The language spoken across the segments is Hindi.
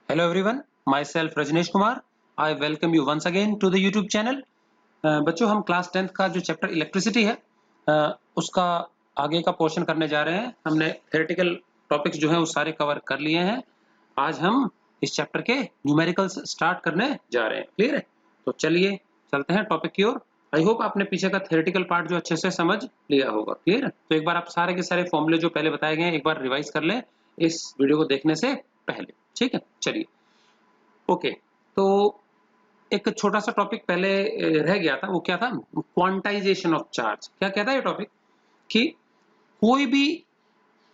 Hello everyone, myself Rajneesh Kumar. I welcome you once again to the YouTube channel. बच्चों हम क्लास 10th का जो चैप्टर इलेक्ट्रिसिटी है उसका आगे का पोर्शन करने जा रहे हैं। हमने थ्योरेटिकल टॉपिक्स जो हैं वो सारे कवर कर लिए हैं। आज हम इस चैप्टर के न्यूमेरिकल्स स्टार्ट करने जा रहे हैं। क्लियर है? तो चलिए चलते हैं टॉपिक की ओर। आई होप आपने पीछे का थ्योरेटिकल पार्ट जो अच्छे से समझ लिया होगा। क्लियर है? तो एक बार आप सारे के सारे फॉर्मूले जो पहले बताए गए हैं एक बार रिवाइज कर लें इस वीडियो को देखने से पहले। ठीक है, चलिए। ओके, तो एक छोटा सा टॉपिक पहले रह गया था, वो क्या था? Quantization of charge. क्या कहता है ये टॉपिक कि कोई भी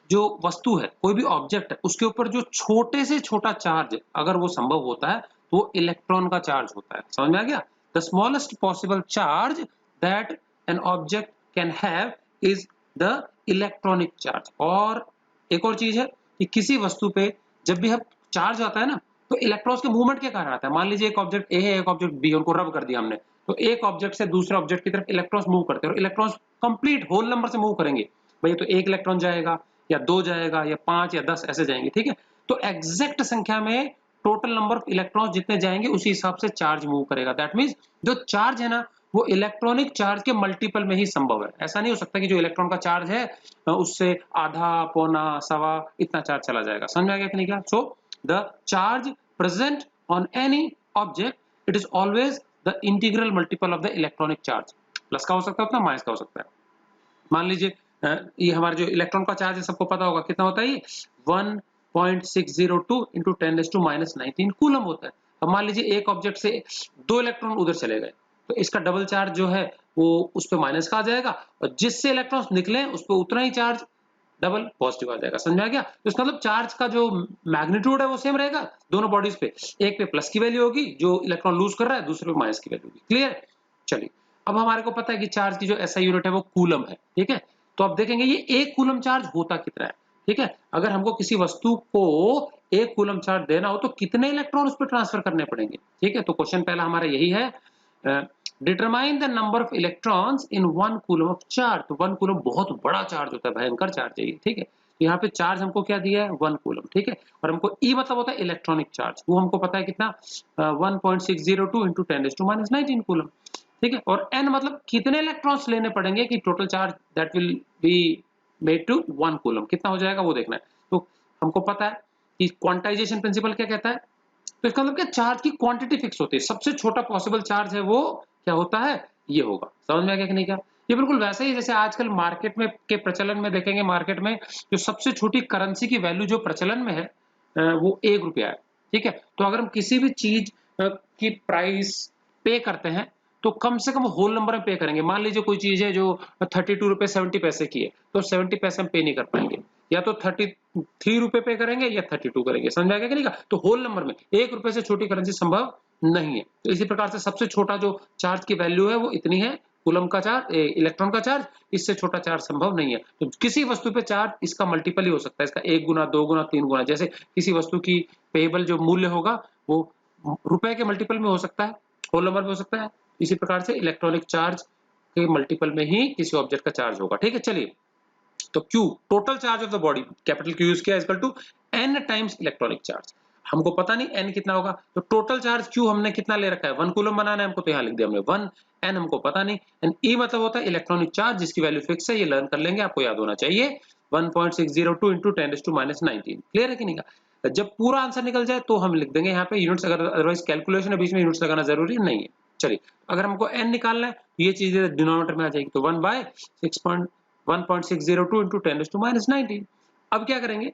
जो वस्तु है, कोई भी ऑब्जेक्ट है, उसके ऊपर जो छोटे से छोटा चार्ज अगर वो संभव होता है तो वो इलेक्ट्रॉन का चार्ज होता है। समझ में आ गया? The smallest possible charge that an object can have is the electronic charge. और एक और चीज है कि किसी वस्तु पे जब भी हम चार्ज आता है ना, तो इलेक्ट्रॉन्स के मूवमेंट के कारण आता है। मान लीजिए एक ऑब्जेक्ट ए है, एक ऑब्जेक्ट बी, उनको रब कर दिया हमने, तो एक ऑब्जेक्ट से दूसरे ऑब्जेक्ट की तरफ इलेक्ट्रॉन्स मूव करते हैं और इलेक्ट्रॉन्स कंप्लीट होल नंबर से मूव करेंगे। भाई तो एक इलेक्ट्रॉन जाएगा या दो जाएगा या 5 या 10 ऐसे जाएंगे। ठीक है, तो एग्जैक्ट संख्या में टोटल नंबर ऑफ इलेक्ट्रॉन्स जितने जाएंगे उसी हिसाब से चार्ज मूव करेगा। दैट मीन्स जो चार्ज है ना वो इलेक्ट्रॉनिक चार्ज के मल्टीपल में ही संभव है। ऐसा नहीं हो सकता कि जो इलेक्ट्रॉन का चार्ज है उससे आधा, पौना, सवा इतना चार्ज चला जाएगा। समझ में आ गया कि नहीं? क्या? So the charge present on any object it is always the integral multiple of the electronic charge. Plus का हो सकता है उतना, माइनस का हो सकता है। मान लीजिए ये हमारा जो इलेक्ट्रॉन का चार्ज है सबको पता होगा कितना होता है। ये 1.602 इंटू 10⁻⁻19 कूलम होता है। अब मान लीजिए एक ऑब्जेक्ट से दो इलेक्ट्रॉन उधर चले गए तो इसका डबल चार्ज जो है वो उस पर माइनस का आ जाएगा और जिससे इलेक्ट्रॉन्स निकले उस पर उतना ही चार्ज डबल पॉजिटिव आ जाएगा। समझ में आ गया? तो इसका मतलब चार्ज का जो मैग्नीट्यूड है वो सेम रहेगा दोनों बॉडीज पे। एक पे प्लस की वैल्यू होगी जो इलेक्ट्रॉन लूज कर रहा है, दूसरे पे माइनस की वैल्यू होगी। क्लियर? चलिए, अब हमारे को पता है कि चार्ज की जो एसआई यूनिट है वो कूलम है। ठीक है, तो अब देखेंगे ये एक कूलम चार्ज होता कितना है। ठीक है, अगर हमको किसी वस्तु को एक कूलम चार्ज देना हो तो कितने इलेक्ट्रॉन उस पर ट्रांसफर करने पड़ेंगे। ठीक है, तो क्वेश्चन पहला हमारा यही है, determine the number of electrons in 1 coulomb of charge. तो 1 कूलम बहुत बड़ा चार्ज होता है, भयंकर चार्ज है ये। ठीक है, तो यहाँ पे चार्ज हमको क्या दिया है? 1 कूलम। ठीक है, और हमको ई मतलब होता है इलेक्ट्रॉनिक चार्ज, वो हमको पता है कितना? 1.602 इंटू 10⁻⁻19 कूलम। ठीक है, और n मतलब कितने इलेक्ट्रॉन्स लेने पड़ेंगे कि total charge that will be made to 1 coulomb कितना हो जाएगा वो देखना है। तो हमको पता है कि क्वांटाइजेशन प्रिंसिपल क्या कहता है, तो इसका मतलब क्या? चार्ज की क्वांटिटी फिक्स होती है। सबसे छोटा पॉसिबल चार्ज है वो क्या होता है? ये होगा। समझ में आ गया कि नहीं? क्या ये बिल्कुल वैसे ही जैसे आजकल मार्केट में के प्रचलन में देखेंगे, मार्केट में जो सबसे छोटी करेंसी की वैल्यू जो प्रचलन में है वो 1 रुपया है। ठीक है, तो अगर हम किसी भी चीज की प्राइस पे करते हैं तो कम से कम होल नंबर में पे करेंगे। मान लीजिए कोई चीज है जो 32 रुपए 70 पैसे की है तो 70 पैसे हम पे नहीं कर पाएंगे, या तो 33 रुपए पे करेंगे या 32 करेंगे। समझ में आ गया कि नहीं? तो होल नंबर में 1 रुपए से छोटी करेंसी संभव नहीं है। तो इसी प्रकार से सबसे छोटा जो चार्ज की वैल्यू है वो इतनी है, कूलम का चार्ज, इलेक्ट्रॉन का चार्ज। इससे छोटा चार्ज संभव नहीं है। तो किसी वस्तु पे चार्ज इसका मल्टीपल ही हो सकता है, इसका 1 गुना, 2 गुना, 3 गुना। जैसे किसी वस्तु की पेएबल जो मूल्य होगा वो रुपए के मल्टीपल में हो सकता है, होल नंबर में हो सकता है। इसी प्रकार से इलेक्ट्रॉनिक चार्ज के मल्टीपल में ही किसी ऑब्जेक्ट का चार्ज होगा। ठीक है, चलिए। तो Q total charge of the body, capital Q use किया, equal to n times electronic charge. हमको पता नहीं n कितना होगा, तो टोटल चार्ज Q हमने कितना ले रखा है? 1 कूलम बनाना है हमको, तो यहाँ लिख दिया हमने 1। n हमको पता नहीं। एंड E मतलब होता है इलेक्ट्रॉनिक चार्ज जिसकी वैल्यू फिक्स है, ये लर्न कर लेंगे, आपको याद होना चाहिए। 1.602 इंटू 10⁻⁻19। क्लियर है कि नहीं? जब पूरा आंसर निकल जाए तो हम लिख देंगे यहाँ पे यूनिट्स, अगर अदरवाइज कैलकुलेशन है बीच में यूनिट्स लगाना जरूरी नहीं है। चलिए, अगर हमको n निकालना है तो ये चीज डिनोमिनेटर में आ जाएगी, तो 1/1.602 इंटू 10⁻⁻19। अब क्या करेंगे?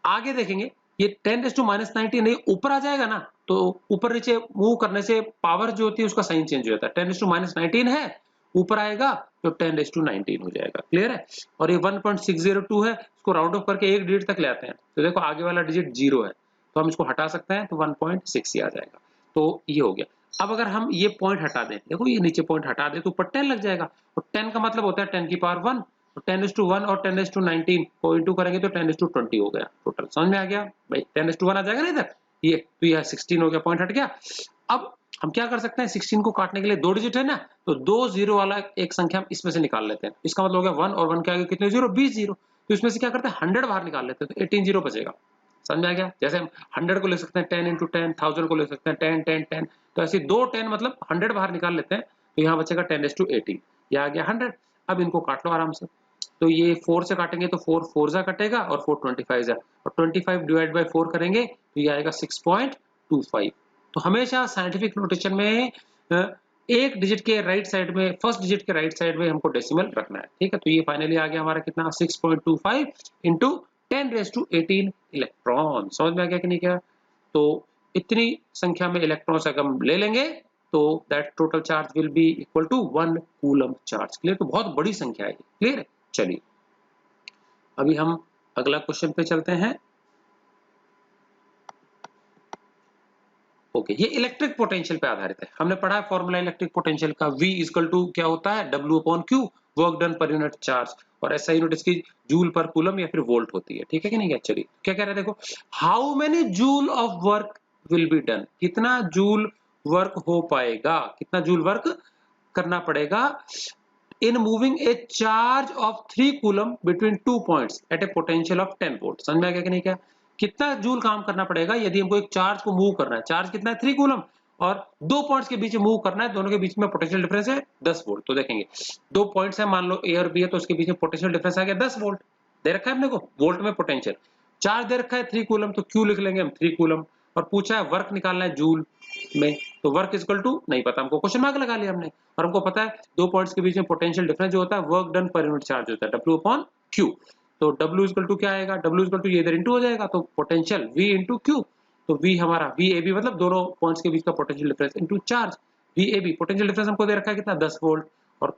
आगे देखेंगे, ये 10⁻⁻19 नहीं ऊपर आ जाएगा ना, तो ऊपर नीचे मूव करने से पावर जो होती है उसका साइन चेंज हो जाता है। 10⁻⁻19 है, ऊपर आएगा तो 10⁻19 हो जाएगा। क्लियर है? और ये 1.602 है, इसको राउंड ऑफ करके एक डिजिट तक ले आते हैं, तो देखो आगे वाला डिजिट 0 है तो हम इसको हटा सकते हैं, तो 1.6 ही आ जाएगा। तो ये हो गया। अब अगर हम ये पॉइंट हटा दें, देखो ये नीचे पॉइंट हटा दें तो ऊपर 10 लग जाएगा, और 10 का मतलब होता है 10 की पावर 1, तो 10:1 और 10:19 को इंटू करेंगे तो 10:20 हो गया टोटल। समझ में आ गया भाई? 10:1 आ जाएगा ना इधर, ये तो यह 16 हो गया, पॉइंट हट गया। अब हम क्या कर सकते हैं? 16 को काटने के लिए 2 डिजिट है ना, तो 2 जीरो वाला एक संख्या हम इसमें से निकाल लेते हैं। इसका मतलब हो गया 1 और 1 के आगे कितने जीरो? 20 जीरो। तो इसमें से क्या करते हैं? 100 बाहर निकाल लेते हैं, तो 18 जीरो बचेगा। समझ में आ गया? जैसे हम 100 को ले सकते हैं 10 इंटू 10, 1000 को ले सकते हैं 10, 10, 10, तो ऐसे 2 10 मतलब 100 बाहर निकाल लेते हैं, तो यहाँ बचेगा 10⁻18, ये आ गया 100। अब इनको काट लो आराम से, तो ये 4 से काटेंगे तो 4 4 जा कटेगा और 4 25 जा, और 25 डिवाइड बाय 4 करेंगे तो ये आएगा 6.25। तो हमेशा साइंटिफिक नोटेशन में एक डिजिट के राइट साइड में, फर्स्ट डिजिट के राइट साइड में हमको डेसिमल रखना है, ठीक है। तो ये फाइनली आ गया हमारा कितना, 6.25 इंटू 10⁻18 इलेक्ट्रॉन। समझ में आ गया कि नहीं क्या? तो इतनी संख्या में इलेक्ट्रॉन्स अगर हम ले लेंगे तो that total charge will be equal to 1 coulomb charge. Clear? तो बहुत बड़ी संख्या है, क्लियर है? चलिए अभी हम अगला क्वेश्चन पे चलते हैं। ओके, ये इलेक्ट्रिक पोटेंशियल पे आधारित है। हमने पढ़ा है फॉर्मूला इलेक्ट्रिक पोटेंशियल का, V इक्वल टू क्या होता है, W/Q, work done per unit charge, और ऐसा यूनिट इसकी जूल पर कूलम या फिर वोल्ट होती है, ठीक है कि नहीं? चलिए क्या कह रहे हैं देखो, how many joule of work will be done, कितना जूल वर्क हो पाएगा, कितना जूल वर्क करना पड़ेगा in moving A charge of 3 coulomb between 2 points at a potential of 10 volt. समझ में आ गया कि नहीं क्या? कितना जूल काम करना पड़ेगा यदि हमको एक चार्ज को मूव करना है, चार्ज कितना है 3 कूलम, और 2 पॉइंट्स के बीच में मूव करना है, दोनों के बीच में पोटेंशियल डिफरेंस है 10 वोल्ट। तो देखेंगे 2 पॉइंट्स है, मान लो ए और बी है, तो उसके बीच में पोटेंशियल डिफरेंस आ गया 10 वोल्ट, दे रखा है हमने को वोल्ट में पोटेंशियल। चार्ज दे रखा है 3 कूलम, तो क्यू लिख लेंगे हम 3 कूलम, और पूछा है वर्क निकालना है जूल में, तो वर्क इक्वल टू नहीं पता हमको, क्वेश्चन मार्क लगा लिया हमने, और हमको पता है 2 पॉइंट्स के बीच में पोटेंशियल डिफरेंस जो होता है work done per unit charge होता है, W/Q। तो W इक्वल टू क्या आएगा, W इक्वल टू ये इधर इंटू हो जाएगा, तो पोटेंशियल V इंटू Q, तो V हमारा VAB मतलब दोनों पॉइंट्स के बीच का potential difference into charge, VAB potential difference हमको दे रखा है कितना 10 वोल्ट, और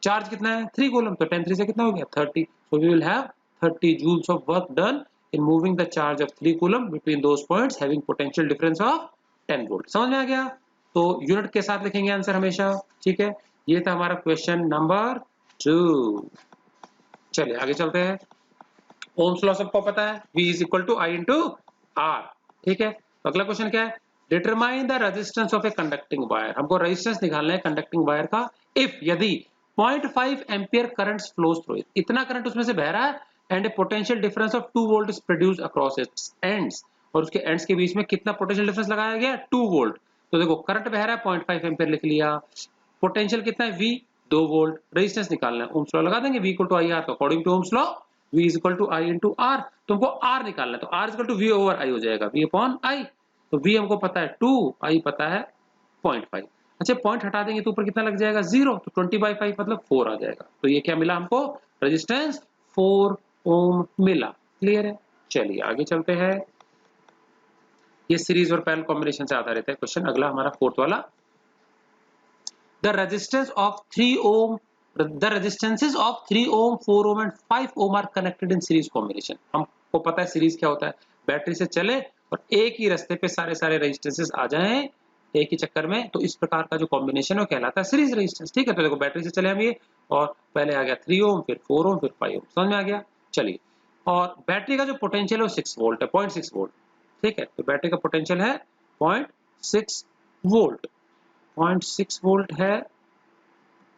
चार्ज कितना है 3 कूलम, तो 10 3 से कितना हो गया 30, so we will have 30 joules of work done in moving the charge of 3 coulomb between those points having potential difference of 10 volt। समझ में आ गया? तो यूनिट के साथ लिखेंगे आंसर हमेशा, ठीक है। ये था हमारा क्वेश्चन नंबर 2। चलिए आगे चलते हैं। ओम्स लॉ सबको पता है, V is equal to I into R, ठीक है। तो अगला क्वेश्चन क्या है, determine the resistance of a conducting wire. हमको रेजिस्टेंस निकालना है कंडक्टिंग वायर का, इफ यदि 0.5 ampere current flows through it, इतना करंट उसमें से बह रहा है, and A potential difference of 2 volt is produced across its ends, और उसके एंड्स के बीच में कितना पोटेंशियल डिफरेंस लगाया गया 2 वोल्ट। तो देखो करंट बह रहा है 0.5 एम्पियर लिख लिया, पोटेंशियल कितना है V 2 वोल्ट, रेजिस्टेंस निकालना है, ओम्स लॉ लगा देंगे V इक्वल टू IR, तो according to Ohm's law V is equal to I into R, तुमको R निकालना है, तो R equal to V over I हो जाएगा, V अपॉन I, तो V हमको पता है 2, I पता है 0.5। अच्छा पॉइंट हटा देंगे तो ऊपर कितना लग जाएगा 0, तो 20/5 मतलब 4 आ जाएगा, तो ये क्या मिला हमको, रेजिस्टेंस 4 ओम मिला। क्लियर है? चलिए आगे चलते हैं। ये सीरीज और पैरेलल कॉम्बिनेशन से आधारित है क्वेश्चन। अगला हमारा फोर्थ वाला, the resistance of 3 ohm, the resistances of 3 ohm, 4 ohm and 5 ohm are connected in series combination। हमको पता है सीरीज क्या होता है, बैटरी से चले और एक ही रास्ते पे सारे रेजिस्टेंसेस आ जाएं एक ही चक्कर में, तो इस प्रकार का जो कॉम्बिनेशन है कहलाता है सीरीज रेजिस्टेंस, ठीक है। तो देखो बैटरी से चले हम ये, और पहले आ गया 3 ओम, फिर 4 ओम, फिर 5 ओम, समझ में आ गया? चलिए, और बैटरी का जो पोटेंशियल है वो 6 वोल्ट है, 0.6 वोल्ट, ठीक है। तो बैटरी का पोटेंशियल है 0.6 वोल्ट, 0.6 वोल्ट है।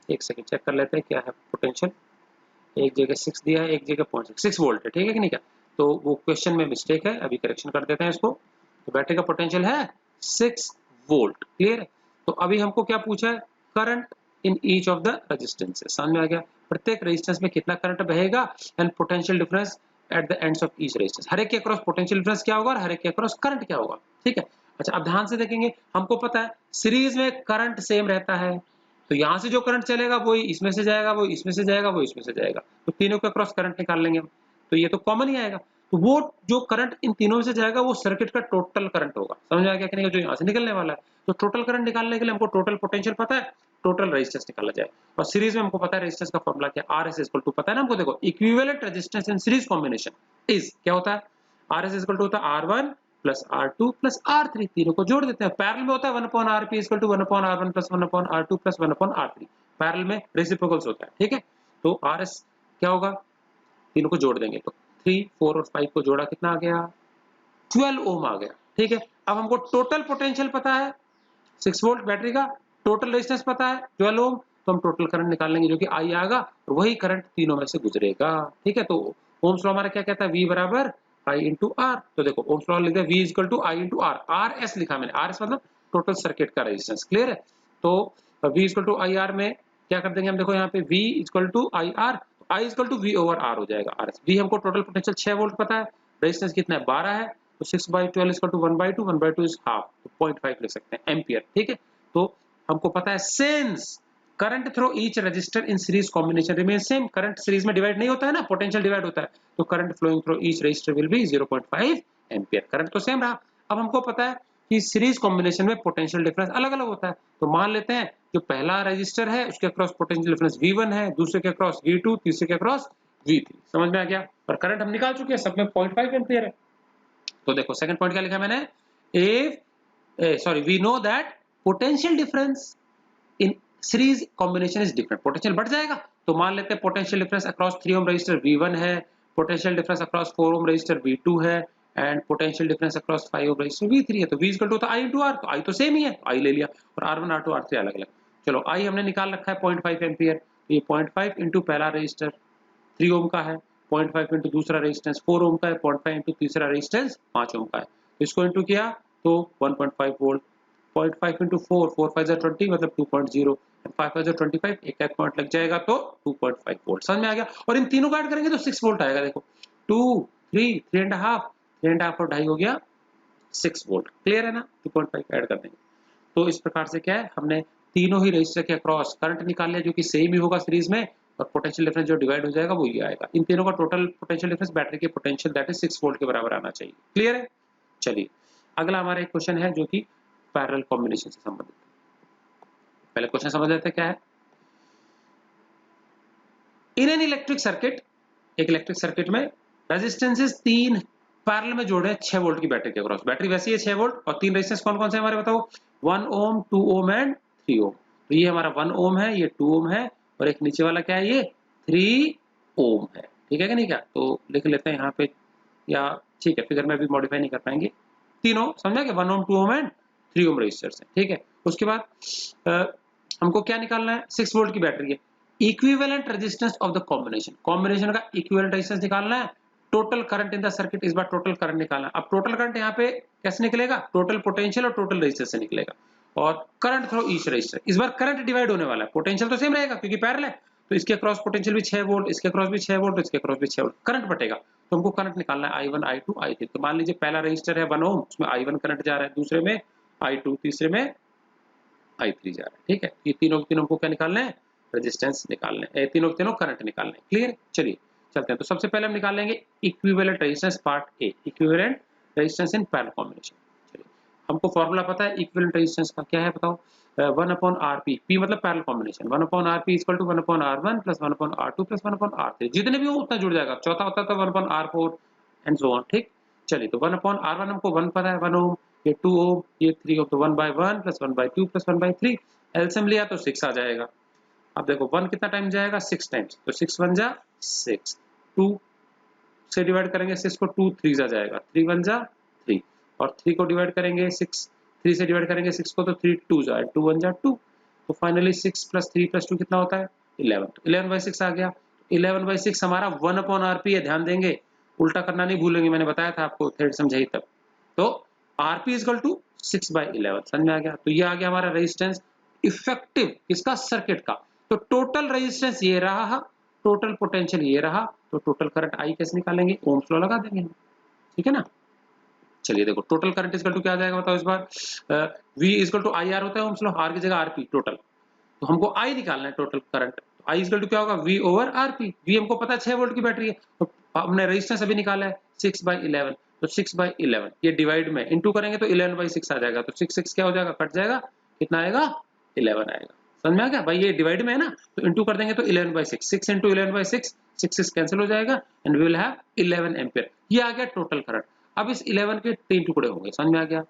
एक सेकंड चेक कर लेते हैं क्या है पोटेंशियल, एक जगह 6 दिया है, एक जगह 0.6 वोल्ट है, ठीक है कि नहीं क्या? तो वो क्वेश्चन में मिस्टेक है, अभी करेक्शन कर देते हैं इसको। तो बैटरी का पोटेंशियल है 6 वोल्ट, क्लियर है। तो अभी हमको क्या पूछा है, current in each of the resistances, समझ में आ गया? प्रत्येक रेजिस्टेंस में कितना करंट बहेगा, and potential difference at the ends of each resistance, हर एक के अक्रॉस पोटेंशियल डिफरेंस क्या होगा और हर एक के अक्रॉस करंट क्या होगा, ठीक है। अच्छा अब ध्यान से देखेंगे, हमको पता है सीरीज में करंट सेम रहता है, तो यहाँ से जो करंट चलेगा वही इसमें से जाएगा, वो इसमें से जाएगा, वो इसमें से जाएगा, तो तीनों के क्रॉस करंट निकाल लेंगे हम, तो ये तो कॉमन ही आएगा। तो वो जो करंट इन तीनों में से जाएगा वो सर्किट का टोटल करंट होगा, समझ आ गया कि नहीं, जो यहाँ से निकलने वाला है। तो टोटल करंट निकालने के लिए हमको टोटल पोटेंशियल पता है, टोटल रेजिस्टेंस निकाला जाए, और सीरीज में हमको पता है रेजिस्टेंस का फॉर्मूला क्या है, RS इक्वल टू पता है ना हमको, देखो equivalent resistance in series combination is क्या होता है, RS इक्वल टू होता है R1 plus R2 plus R3, तीनों को जोड़ देते हैं। पैरेलल में होता है 1/RP equal to 1/R1 plus 1/R2 plus 1/R3, parallel में रेसिप्रोकल्स होता है, ठीक है। तो RS क्या होगा, तीनों को जोड़ देंगे तो 3, 4 और 5 को जोड़ा कितना आ गया 12 ओम आ गया, ठीक है। अब हमको टोटल पोटेंशियल पता है 6 वोल्ट बैटरी का, टोटल रेजिस्टेंस पता है 12 ओम, तो हम टोटल करंट निकाल लेंगे जो कि I आएगा, और वही करंट तीनों में से गुजरेगा, ठीक है। तो ओम्स लॉ हमारा क्या कहता है, V बराबर I इंटू आर। तो देखो ओम्स लॉ लिख दिया V equal to I into R, R S लिखा मैंने, आर एस मतलब टोटल सर्किट का रेजिस्टेंस, क्लियर है। तो V equal to I R में क्या कर देंगे हम, देखो यहाँ पे V equal to I R, I equal to V over R हो जाएगा आर एस। V हमको टोटल पोटेंशियल 6 वोल्ट पता है, रेजिस्टेंस कितना है 12 है, तो 6/12 इक्वल टू 1/2, 1/2 इज हाफ, तो 0.5 लिख सकते हैं एम्पियर, ठीक है। तो हमको पता है since current through each resistor in series combination remain same, current series में डिवाइड नहीं होता है ना, पोटेंशियल डिवाइड होता है, तो current flowing through each resistor will be 0.5 ampere, current तो सेम रहा। अब हमको पता है कि सीरीज कॉम्बिनेशन में पोटेंशियल डिफरेंस अलग अलग होता है, तो मान लेते हैं जो पहला रजिस्टर है उसके अक्रॉस पोटेंशियल डिफरेंस V1 है, दूसरे के अक्रॉस V2, तीसरे के अक्रॉस V3, समझ में आ गया। और करंट हम निकाल चुके हैं, सब में 0.5 एम्पियर है। तो देखो सेकंड पॉइंट क्या लिखा मैंने, we know that potential difference in series combination is different, potential बढ़ जाएगा। तो मान लेते हैं potential difference across 3 ohm resistor V1 है, potential difference across 4 ohm resistor V2 है, and potential difference across 5 ohm resistor V3 है। तो V equal to I into R, तो I तो सेम ही है, I ले लिया, और R1 R2 R3 अलग अलग। चलो I हमने निकाल रखा है 0.5 एम्पियर, ये 0.5 इंटू पहला रजिस्टर 3 ओम का है, 0.5 इंटू दूसरा रेजिस्टेंस 4 ओम का है, 0.5 इंटू तीसरा रेजिस्टेंस 5 ओम का है, इसको इंटू किया तो 1.5 वोल्ट, 0.5 इंटू 4, 4 5 20 मतलब 2.0, 5 5 25, एक एक पॉइंट लग जाएगा तो 2.5 वोल्ट, समझ में आ गया। और इन तीनों को ऐड करेंगे तो 6 वोल्ट आएगा, देखो 2 3 3.5, 3.5 और 2.5 हो गया 6 वोल्ट, क्लियर है ना। 2.5 ऐड कर देंगे, तो इस प्रकार से क्या है, हमने तीनों ही रजिस्टर के अक्रॉस करंट निकाल लिया जो कि सेम ही होगा सीरीज में, और पोटेंशियल डिफरेंस जो डिवाइड हो जाएगा वो ये आएगा। इन तीनों का टोटल पोटेंशियल डिफरेंस बैटरी के पोटेंशियल दैट इज 6 वोल्ट के बराबर आना चाहिए, क्लियर है। चलिए अगला हमारा एक क्वेश्चन है जो कि पैरेलल कॉम्बिनेशन से संबंधित है। पहले क्वेश्चन समझ लेते हैं क्या है। इन एन इलेक्ट्रिक सर्किट, एक इलेक्ट्रिक सर्किट में रेजिस्टेंसेस 3 पैरेलल में जोड़े 6 वोल्ट की बैटरी के अक्रॉस, बैटरी वैसी है 6 वोल्ट, और 3 रेजिस्टेंस कौन कौन से हमारे बताओ, 1 ओम 2 ओम एंड 3 ओम। तो ये हमारा 1 ओम है, ये 2 ओम है, और एक नीचे वाला क्या है, ये 3 ओम है, ठीक है कि नहीं क्या। तो लिख लेते हैं यहाँ पे, या ठीक है फिगर में भी मॉडिफाई नहीं कर पाएंगे, तीनों समझा कि 1 ओम 2 ओम एंड 3 ओम रेजिस्टर्स हैं, ठीक है। उसके बाद हमको क्या निकालना है, 6 वोल्ट की बैटरी है, equivalent resistance of the combination, combination का इक्विवेलेंट रेजिस्टेंस निकालना है, total current in the circuit, इस बार टोटल करंट निकालना है। अब टोटल करंट यहाँ पे कैसे निकलेगा, टोटल पोटेंशियल और टोटल रेजिस्टेंस से निकलेगा, और करंट थ्रू ईच रजिस्टर, इस बार करंट डिवाइड होने वाला है, पोटेंशियल तो सेम रहेगा क्योंकि पैरेलल है, तो इसके अक्रॉस पोटेंशियल भी 6 वोल्ट, इसके अक्रॉस भी 6 वोल्ट, इसके अक्रॉस भी 6 वोल्ट, करंट बटेगा। तो हमको करंट निकालना है I1 I2 I3। तो मान लीजिए पहला रजिस्टर है 1 ओम, उसमें I1 करंट जा रहा है, दूसरे में I2, तीसरे में I3 जा रहा है, ठीक है। ये तीनों को क्या निकालना है, रेजिस्टेंस निकालना है, तीनों करंट निकालना है, क्लियर। चलिए चलते हैं, तो सबसे पहले हम निकाल लेंगे equivalent resistance part A, equivalent resistance in parallel combination. चलिए हमको फॉर्मूला पता है इक्विवेलेंट रेजिस्टेंस का, क्या है बताओ, 1/Rp, P मतलब parallel combination, 1/Rp equal to 1/R1 plus 1/R2 plus 1/R3, जितने भी हो उतना जुड़ जाएगा, चौथा होता है तो 1/R4 एंड सो ऑन, ठीक। चलिए तो 1/R1 हमको 1 पता है, 1 ओम, ये 2 ओम, ये 3 ओम, तो 1/1 प्लस 1/2 प्लस 1/3, एलसीएम लिया तो 6 आ जाएगा। अब देखो 1 कितना टाइम जाएगा, 6 टाइम्स, तो 6 1 जा 6, 2 से डिवाइड करेंगे 6 को, 2 3 जा जाएगा, 3 1 जा 3, और 3 को डिवाइड करेंगे 6, 3 से डिवाइड करेंगे 6 को तो 3 2 जा, 2 1 जा 2, तो फाइनली 6 प्लस 3 प्लस 2 कितना होता है 11, तो 11/6 आ गया। 11/6 हमारा 1/Rp है, ध्यान देंगे, उल्टा करना नहीं भूलेंगे, मैंने बताया था आपको, थ्रेड समझाई तब। तो Rp इक्वल टू 6/11, समझ में आ गया। तो ये आ गया हमारा रेजिस्टेंस इफेक्टिव इसका सर्किट का। तो टोटल रेजिस्टेंस ये रहा, टोटल पोटेंशियल ये रहा, तो टोटल करंट आई कैसे निकालेंगे, ओम्स लॉ लगा देंगे हम, ठीक है ना। चलिए देखो टोटल करंट इक्वल टू क्या आ जाएगा बताओ इस बार, V equal to I R होता है ओम्स लॉ, आर की जगह आरपी टोटल, तो हमको आई निकालना है टोटल करंट, तो आई इक्वल टू क्या होगा, V ओवर आरपी, V हमको पता है 6 वोल्ट की बैटरी है, तो हमने रेजिस्टेंस अभी निकाला है 6/11, तो 6/11 ये डिवाइड में इनटू करेंगे तो 11/6 आ जाएगा, तो 6 6 क्या हो जाएगा, कट जाएगा, कितना आएगा 11 आएगा, समझ में आ गया भाई, ये डिवाइड में है ना, तो इनटू कर देंगे तो 11/6, 6 इंटू 11/6, 6 कैंसिल हो जाएगा and we will have 11 ampere, ये आ गया टोटल करंट। अब इस 11 के 3 टुकड़े होंगे, समझ में आ गया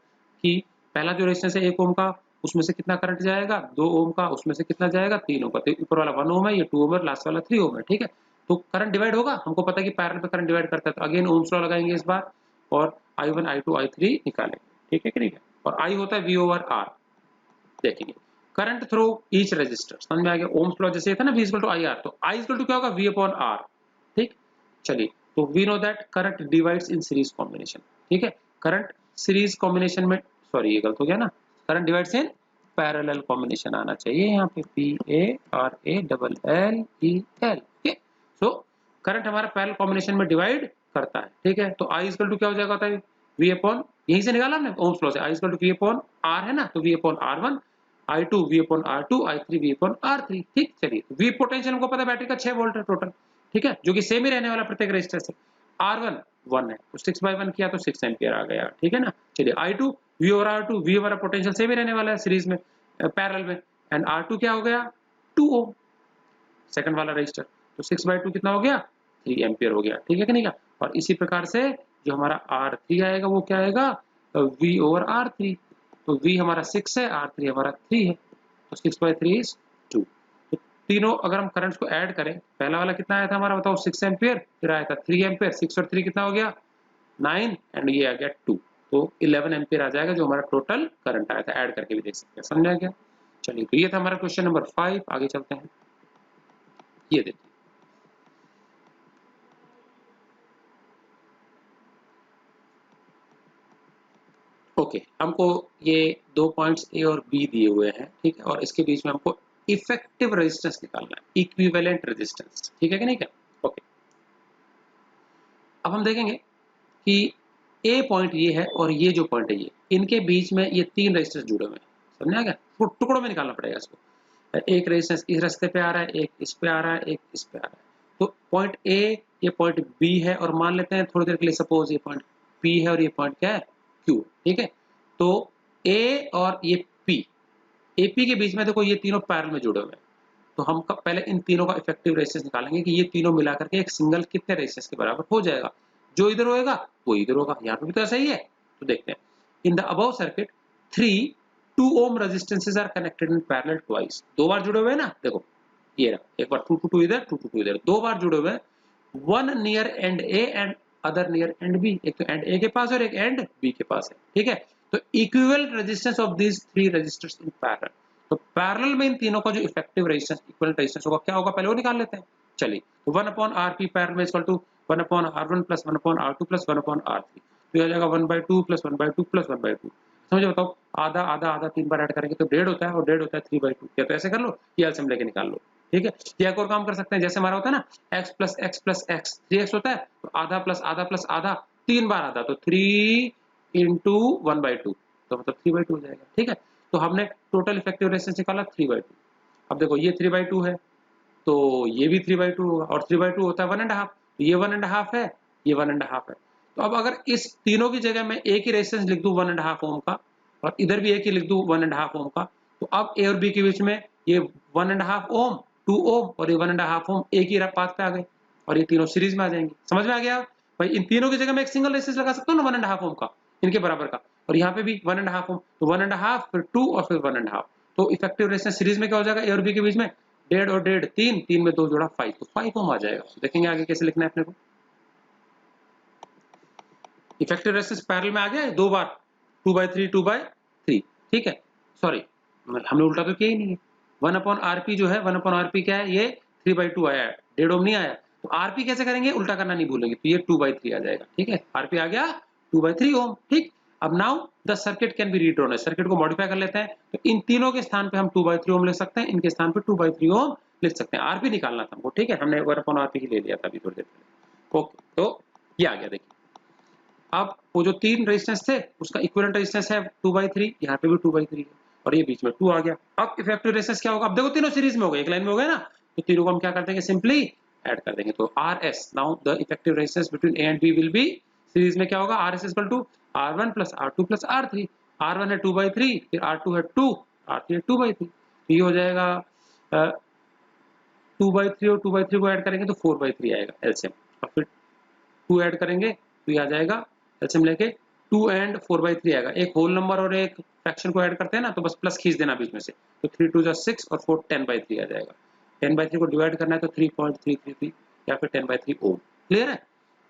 कि पहला जो रेजिस्टेंस है 1 ओम का, उसमें से कितना करंट जाएगा, 2 ओम का, उसमें से कितना जाएगा, 3 ओम का, तो ऊपर वाला 1 ओम है, ये 2 ओम है, लास्ट वाला 3 ओम है, ठीक है। तो करंट डिवाइड होगा, हमको पता है कि पैरेलल पे करंट डिवाइड करता है, तो अगेन ओम्स लॉ लगाएंगे इस बार, और I1 I2 I3 निकालेंगे, ठीक है कि नहीं है, और I होता है V ओवर R, देखेंगे करंट थ्रू ईच रेजिस्टर, समझ में आ गया। ओम्स लॉ जैसे था ना V equal to I R, तो I इक्वल टू क्या होगा V अपॉन R, ठीक। चलिए तो we know that current divides in series combination, ठीक है। करंट सीरीज कॉम्बिनेशन में, सॉरी ये गलत हो गया ना, current divides in parallel combination आना चाहिए यहाँ पे, PARALLEL, ठीक है। सो करंट हमारा पैरेलल कॉम्बिनेशन में डिवाइड करता है, ठीक है। तो I इक्वल टू क्या हो जाएगा होता है, V अपॉन, यहीं से निकाला हमने ओम्स लॉ से, I equal to V upon R है ना, तो V upon R1, I2 V upon R2, I3 V upon R3, ठीक। चलिए V पोटेंशियल हमको पता है बैटरी का 6 वोल्ट है टोटल, ठीक है, जो कि सेम ही रहने वाला प्रत्येक रेजिस्टर से। R1 1 है तो 6/1 किया तो 6 एम्पियर आ गया, ठीक है ना। चलिए I2 V और R2, V हमारा पोटेंशियल सेम ही रहने वाला है सीरीज में, पैरेलल में, एंड R2 क्या हो गया 2 ओम, सेकंड वाला रेजिस्टर, तो 6/2 कितना हो गया 3 एम्पियर हो गया, ठीक है कि नहीं का। और इसी प्रकार से जो हमारा R3 आएगा वो क्या आएगा, V ओवर R3, तो V हमारा 6 है, R3 हमारा 3 है, तो 6/3 इज 2। तो तीनों अगर हम करंट्स को ऐड करें, पहला वाला कितना आया था हमारा बताओ 6 एम्पियर, फिर आया था 3 एम्पियर, 6 और 3 कितना हो गया 9, एंड ये आ गया 2, तो 11 एम्पियर आ जाएगा जो हमारा टोटल करंट आया था, ऐड करके भी देख सकते हैं, समझा क्या। चलिए तो ये था हमारा क्वेश्चन नंबर 5, आगे चलते हैं। ये देखिए ओके, हमको ये 2 पॉइंट्स ए और बी दिए हुए हैं, ठीक है, और इसके बीच में हमको इफेक्टिव रेजिस्टेंस निकालना है, इक्विवेलेंट रेजिस्टेंस, ठीक है कि नहीं क्या। ओके, अब हम देखेंगे कि ए पॉइंट ये है और ये जो पॉइंट है ये, इनके बीच में ये 3 रेजिस्टेंस जुड़े हुए हैं, समझा क्या, वो टुकड़ों में निकालना पड़ेगा इसको। एक रेजिस्टेंस इस रास्ते पे आ रहा है, एक इस पे आ रहा है, एक इस पे आ रहा है, तो पॉइंट ए ये पॉइंट बी है, और मान लेते हैं थोड़ी देर के लिए सपोज ये पॉइंट पी है और ये पॉइंट क्या है क्यू, ठीक है। तो ए और ये पी, एपी के बीच में देखो ये तीनों पैरेलल में जुड़े हुए हैं, तो हम पहले इन तीनों का इफेक्टिव रेजिस्टेंस निकालेंगे कि ये तीनों मिलाकर के एक सिंगल कितने रेजिस्टेंस के बराबर हो जाएगा, जो इधर होएगा वो इधर होगा, यहाँ पे भी तो ऐसा ही है। तो देखते हैं, in the above circuit 3 2 ohm resistances are connected in parallel twice, दो बार जुड़े हुए हैं ना, देखो ये रहा, एक बार 2 2 इधर 2 2 इधर, दो बार जुड़े हुए हैं, one near end A and other near end B, एक तो एंड ए के पास और एक एंड बी के पास है, ठीक है। तो equivalent resistance of these 3 resistors in parallel, तो पैरेलल में इन तीनों का जो इफेक्टिव रेजिस्टेंस इक्विवेलेंट रेजिस्टेंस होगा क्या होगा, पहले वो निकाल लेते हैं। चलिए, तो 1/Rp पैरेलल में equal to 1/R1 plus 1/R2 plus 1/R3, तो ये आ जाएगा 1/2 प्लस 1/2 प्लस 1/2, समझो बताओ, आधा आधा आधा 3 बार ऐड करेंगे तो 1.5 होता है, और 1.5 होता है 3/2, या तो ऐसे कर लो या एलसीएम लेके निकाल लो, ठीक है। या एक और काम कर सकते हैं, जैसे हमारा होता है ना x plus x plus x 3x होता है, तो आधा प्लस आधा प्लस आधा 3 बार आधा, तो 3 इंटू 1/2, तो मतलब 3/2 हो जाएगा, ठीक है। तो हमने टोटल इफेक्टिव रेजिस्टेंस निकाला 3/2। अब देखो ये 3/2 है, तो ये भी 3/2 होगा, और 3/2 होता है 1.5, तो ये 1.5 है, ये 1.5 है। तो अब अगर इस तीनों की जगह मैं एक ही रेजिस्टेंस लिख दूं 1.5 ओम का, और इधर भी एक ही लिख दूं 1.5 ओम का, तो अब ए और बी के बीच में ये 1.5 ओम 2 ओम और ये 1.5 ओम एक ही पाथ पे आ गए, और ये तीनों सीरीज में आ जाएंगे, समझ में आ गया भाई। इन तीनों की जगह मैं एक सिंगल रेजिस्टेंस लगा सकता हूँ ना 1.5 ओम का, इनके बराबर का, और यहाँ पे भी 1.5 ओम, तो 1.5 फिर 2 और फिर 1.5, तो इफेक्टिव रेजिस्टेंस सीरीज में क्या हो जाएगा ए और बी के बीच में 1.5 और 1.5 3, 3 में 2 जोड़ा 5, तो 5 ओम आ जाएगा। देखेंगे आगे कैसे लिखना है अपने को। इफेक्टिव रेजिस्टेंस पैरेलल में आ गया है दो बार, 2/3 2/3, ठीक है। सॉरी हमने उल्टा तो किया ही नहीं है, 1/Rp जो है 1/Rp क्या है, ये 3/2 आया है, 1.5 ओम नहीं आया, तो Rp कैसे करेंगे, उल्टा करना नहीं भूलेंगे, तो ये 2/3 आ जाएगा, ठीक है। Rp आ गया 2/3 ओम, ठीक। अब now the circuit can be redrawn, circuit को मॉडिफाई कर लेते हैं, तो इन तीनों के स्थान पे हम 2/3 ओम लिख सकते हैं, इनके स्थान पे 2/3 ओम लिख सकते हैं। Rp निकालना था हमको, ठीक है, हमने 1/Rp ही ले लिया था अभी थोड़ी देर पहले, ओके। तो ये आ गया, देखिए अब वो जो 3 रेजिस्टेंस थे उसका इक्विवेलेंट रेजिस्टेंस है 2/3, यहाँ पे भी 2/3 है, और ये बीच में 2 आ गया। अब इफेक्टिव रेजिस्टेंस क्या होगा, अब देखो तीनों सीरीज में हो गए, एक लाइन में हो गए ना, तो तीनों को हम क्या कर देंगे, सिंपली ऐड कर देंगे, तो RS, now the effective resistance between A and B will be, series में क्या होगा, RS equal to R1 plus R2 plus R3, R1 है 2/3, फिर R2 है 2, R3 है 2/3, तो ये हो जाएगा 2/3 और 2/3 को ऐड करेंगे तो 4/3 आएगा एलसीएम, और फिर 2 ऐड करेंगे तो ये आ जाएगा एलसीएम लेके 2 एंड 4/3 आएगा, एक होल नंबर और एक फ्रैक्शन को ऐड करते हैं ना, तो बस प्लस खींच देना बीच में से, तो 3 2 6 और 4 10/3 आ जाएगा। 10/3 को डिवाइड करना है तो 3.333 या फिर 10/3 ओम, क्लियर है।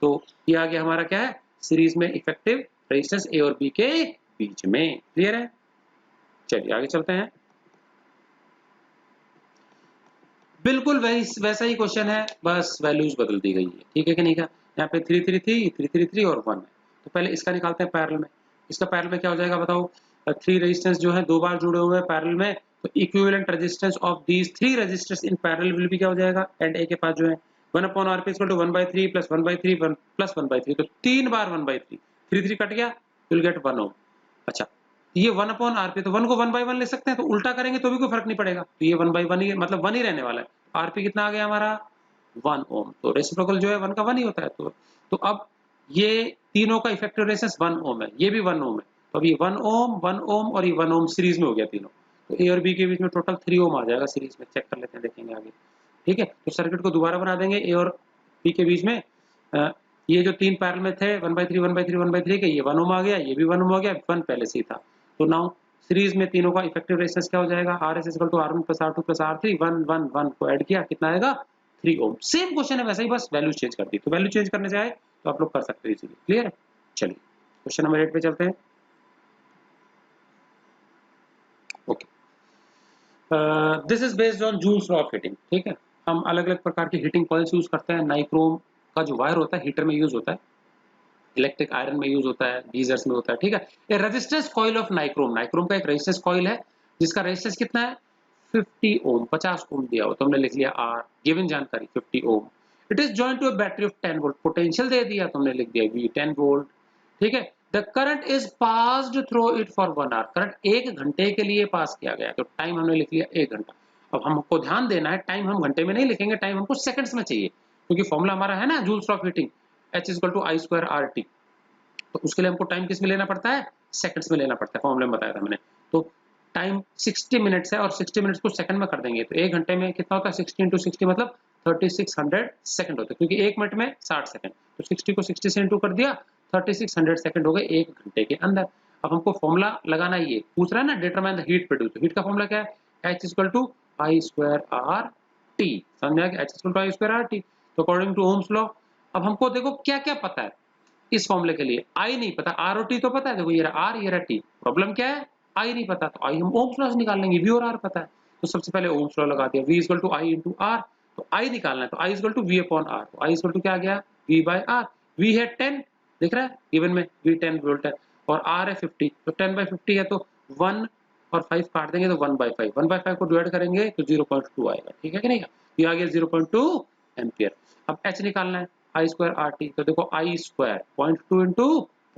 तो ये आ गया हमारा क्या है, सीरीज में इफेक्टिव रेजिस्टेंस ए और बी के बीच में, क्लियर है। चलिए आगे चलते हैं, बिल्कुल वैसा ही क्वेश्चन है, बस वैल्यूज बदल दी गई है, ठीक है कि नहीं का। यहाँ पे 333 333 और 1 है। तो पहले इसका निकालते हैं पैरेलल में। इसका पैरेलल में क्या हो जाएगा बताओ? 3 रेजिस्टेंस जो है 2 बार जुड़े हुए हैं पैरेलल में, तो equivalent resistance of these 3 resistance in parallel will be क्या हो जाएगा? एंड ए के पास जो है 1/Rp = 1/3 + 1/3 1 + 1/3, तो 3 बार 1/3, 3 कट गया, विल गेट 1 ओम। अच्छा, ये 1/Rp, तो 1 को 1/1 ले सकते हैं, तो उल्टा करेंगे तो भी कोई फर्क नहीं पड़ेगा, तो ये 1/1 ही मतलब 1 ही रहने वाला है। Rp कितना आ गया हमारा? 1 ओम। तो रेसिप्रोकल जो है 1 का 1 ही होता है। तो अब ये तीनों का इफेक्टिव रेजिस्टेंस 1 ओम है, ये भी 1 ओम है। तो अब ये 1 ओम 1 ओम और ये 1 ओम सीरीज में हो गया तीनों। तो ए और बी के बीच में टोटल 3 ओम आ जाएगा सीरीज में। चेक कर लेते हैं, देखेंगे आगे। ठीक है, तो सर्किट को दोबारा बना देंगे ए और बी के बीच में। ये जो 3 पैरेलल में थे 1/3 1/3 1/3 के, ये 1 ओम आ गया, ये भी 1 ओम हो गया, 1 पहले से ही था। तो नाउ सीरीज में तीनों का इफेक्टिव रेजिस्टेंस क्या हो जाएगा? RS = R1 + R2 + R3, 1 1 1 को ऐड किया, कितना आएगा? 3 ओम। सेम क्वेश्चन है वैसे ही, बस वैल्यू चेंज कर दी। तो वैल्यू चेंज करने जाए तो आप लोग कर सकते हो इजीली। क्लियर है? चलिए क्वेश्चन नंबर 8 पे चलते हैं। Okay, this is based on joules law of heating. ठीक है, हम अलग अलग प्रकार की हीटिंग कॉइल्स यूज करते हैं। नाइक्रोम का जो वायर होता है हीटर में यूज होता है, इलेक्ट्रिक आयरन में यूज होता है, गीजर्स में होता है। ठीक है, ये resistance coil of nichrome, nichrome का एक रेजिस्टेंस कॉइल है जिसका रेजिस्टेंस कितना है? 50 ओम, 50 ओम दिया हो तो हमने लिख लिया आर, गिवन जानकारी 50 ohm. It is joined to a battery of 10 volt, potential दे दिया तो हमने लिख दिया वी 10 वोल्ट। ठीक है, the current is passed through it for 1 hour, current 1 घंटे के लिए पास किया गया, तो टाइम हमने लिख लिया 1 घंटा। अब हमको ध्यान देना है, टाइम हम घंटे में नहीं लिखेंगे, टाइम हमको सेकंड्स में चाहिए, क्योंकि फॉर्मूला हमारा है ना joules of heating, H = I² RT। तो उसके लिए हमको टाइम किस में लेना पड़ता है? सेकंड्स में लेना पड़ता है, फॉर्मूले में बताया था मैंने। तो टाइम 60 मिनट्स है और 60 मिनट्स को सेकंड में कर देंगे, तो 1 घंटे में कितना होता है? 60 × 60 मतलब 3600 सेकंड होता है, क्योंकि 1 मिनट में 60 सेकंड, तो 60 को 60 से इंटू कर दिया, 3600 सेकंड हो गए 1 घंटे के अंदर। अब हमको फॉर्मूला लगाना ही है, पूछ रहा है ना determine the heat produce, heat का फॉर्मूला क्या है? H = I² RT। समझ में आ गया? H = I² RT। तो अकॉर्डिंग टू ओम्स लॉ, अब हमको देखो क्या क्या पता है इस फॉर्मूले के लिए। आई नहीं पता, आर और टी तो पता है, देखो ये रहा आर, ये रहा टी। प्रॉब्लम क्या है? आई नहीं पता, तो आई हम ओम्स लॉ से निकाल लेंगे, वी और आर पता है। तो सबसे पहले ओम्स लॉ लगा दिया, V = I × R। तो आई निकालना है, तो I = V/R। तो I = क्या आ गया? V/R। V है 10, दिख रहा है गिवन में, V 10 वोल्ट है और R है 50, तो 10/50 है, तो 1 और 5 काट देंगे तो 1/5, 1/5 को डिवाइड करेंगे तो 0.2 आएगा। ठीक है कि नहीं? ये आ गया 0.2 एम्पियर। अब H निकालना है, I² RT, तो देखो I² 0.2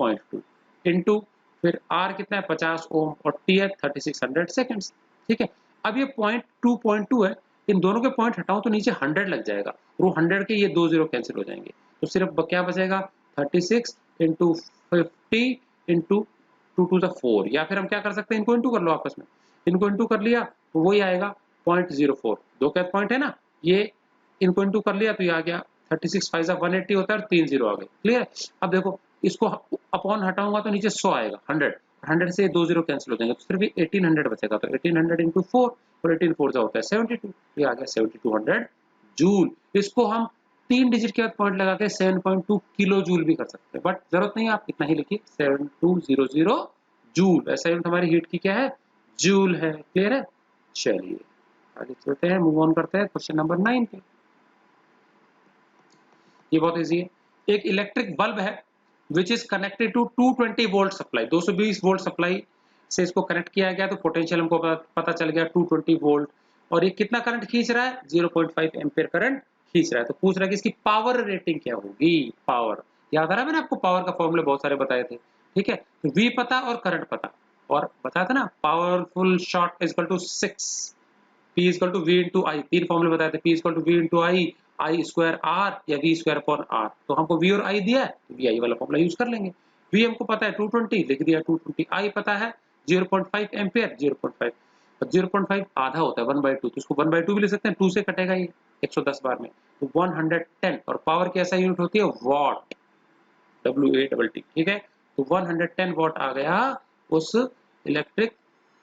× 0.2 इंटू फिर R कितना है? 50 ओम और T है 3600 सेकंड्स। ठीक है, अब ये 0.2 है, इन दोनों के पॉइंट हटाओ तो नीचे 100 लग जाएगा, और वो 100 के ये 2 0 कैंसिल हो जाएंगे, तो सिर्फ क्या बचेगा? 36 × 50 × 2 to the 4, या फिर हम क्या कर सकते हैं, इनको इंटू कर लो आपस में, इनको इंटू कर लिया तो वही आएगा 0.04, दो क्या पॉइंट है ना, ये इनको इंटू कर लिया तो ये आ गया 36 5 180 होता है और 3 0 आ गए। क्लियर? अब देखो इसको अपॉन हटाऊंगा तो नीचे 100 आएगा, 100, 100 से 2 0 कैंसिल हो जाएंगे, तो सिर्फ 1800 बचेगा, तो 1800 × 4 और 18 4 होता है 72, ये आ गया 7200 जूल। इसको हम 3 डिजिट के बाद पॉइंट लगा के 7.2 किलो जूल भी कर सकते हैं, बट जरूरत नहीं है, आप इतना ही लिखिए 7200 जूल। ऐसा यूनिट हमारी हीट की क्या है? जूल है। क्लियर है? चलिए आगे चलते हैं, मूव ऑन करते हैं क्वेश्चन नंबर 9 पे। ये बहुत इजी है। एक इलेक्ट्रिक बल्ब है which is connected to 220 volt supply, 220 volt supply से इसको कनेक्ट किया गया, तो पोटेंशियल हमको पता चल गया 220 वोल्ट, और ये कितना करंट खींच रहा है? 0.5 एम्पियर करंट खींच रहा है। तो पूछ रहा है कि इसकी पावर रेटिंग क्या होगी? पावर याद आ रहा है, मैंने आपको पावर का फॉर्मूले बहुत सारे बताए थे। ठीक है, तो वी पता और करंट पता, और बताया था ना powerful short is equal to 6, P = V × I, तीन फॉर्मूले बताए थे, P = V × I² R या V²/R। तो हमको V और I दिया है, तो VI वाला फॉर्मूला यूज कर लेंगे। V हमको पता है 220, लिख दिया 220, I पता है 0.5 एम्पियर, 0.5, और 0.5 आधा होता है 1/2, तो इसको 1/2 भी लिख सकते हैं, 2 से कटेगा ये 110 बार में, तो 110, और पावर की ऐसा यूनिट होती है वॉट, WATT। ठीक है, तो 110 वॉट आ गया उस इलेक्ट्रिक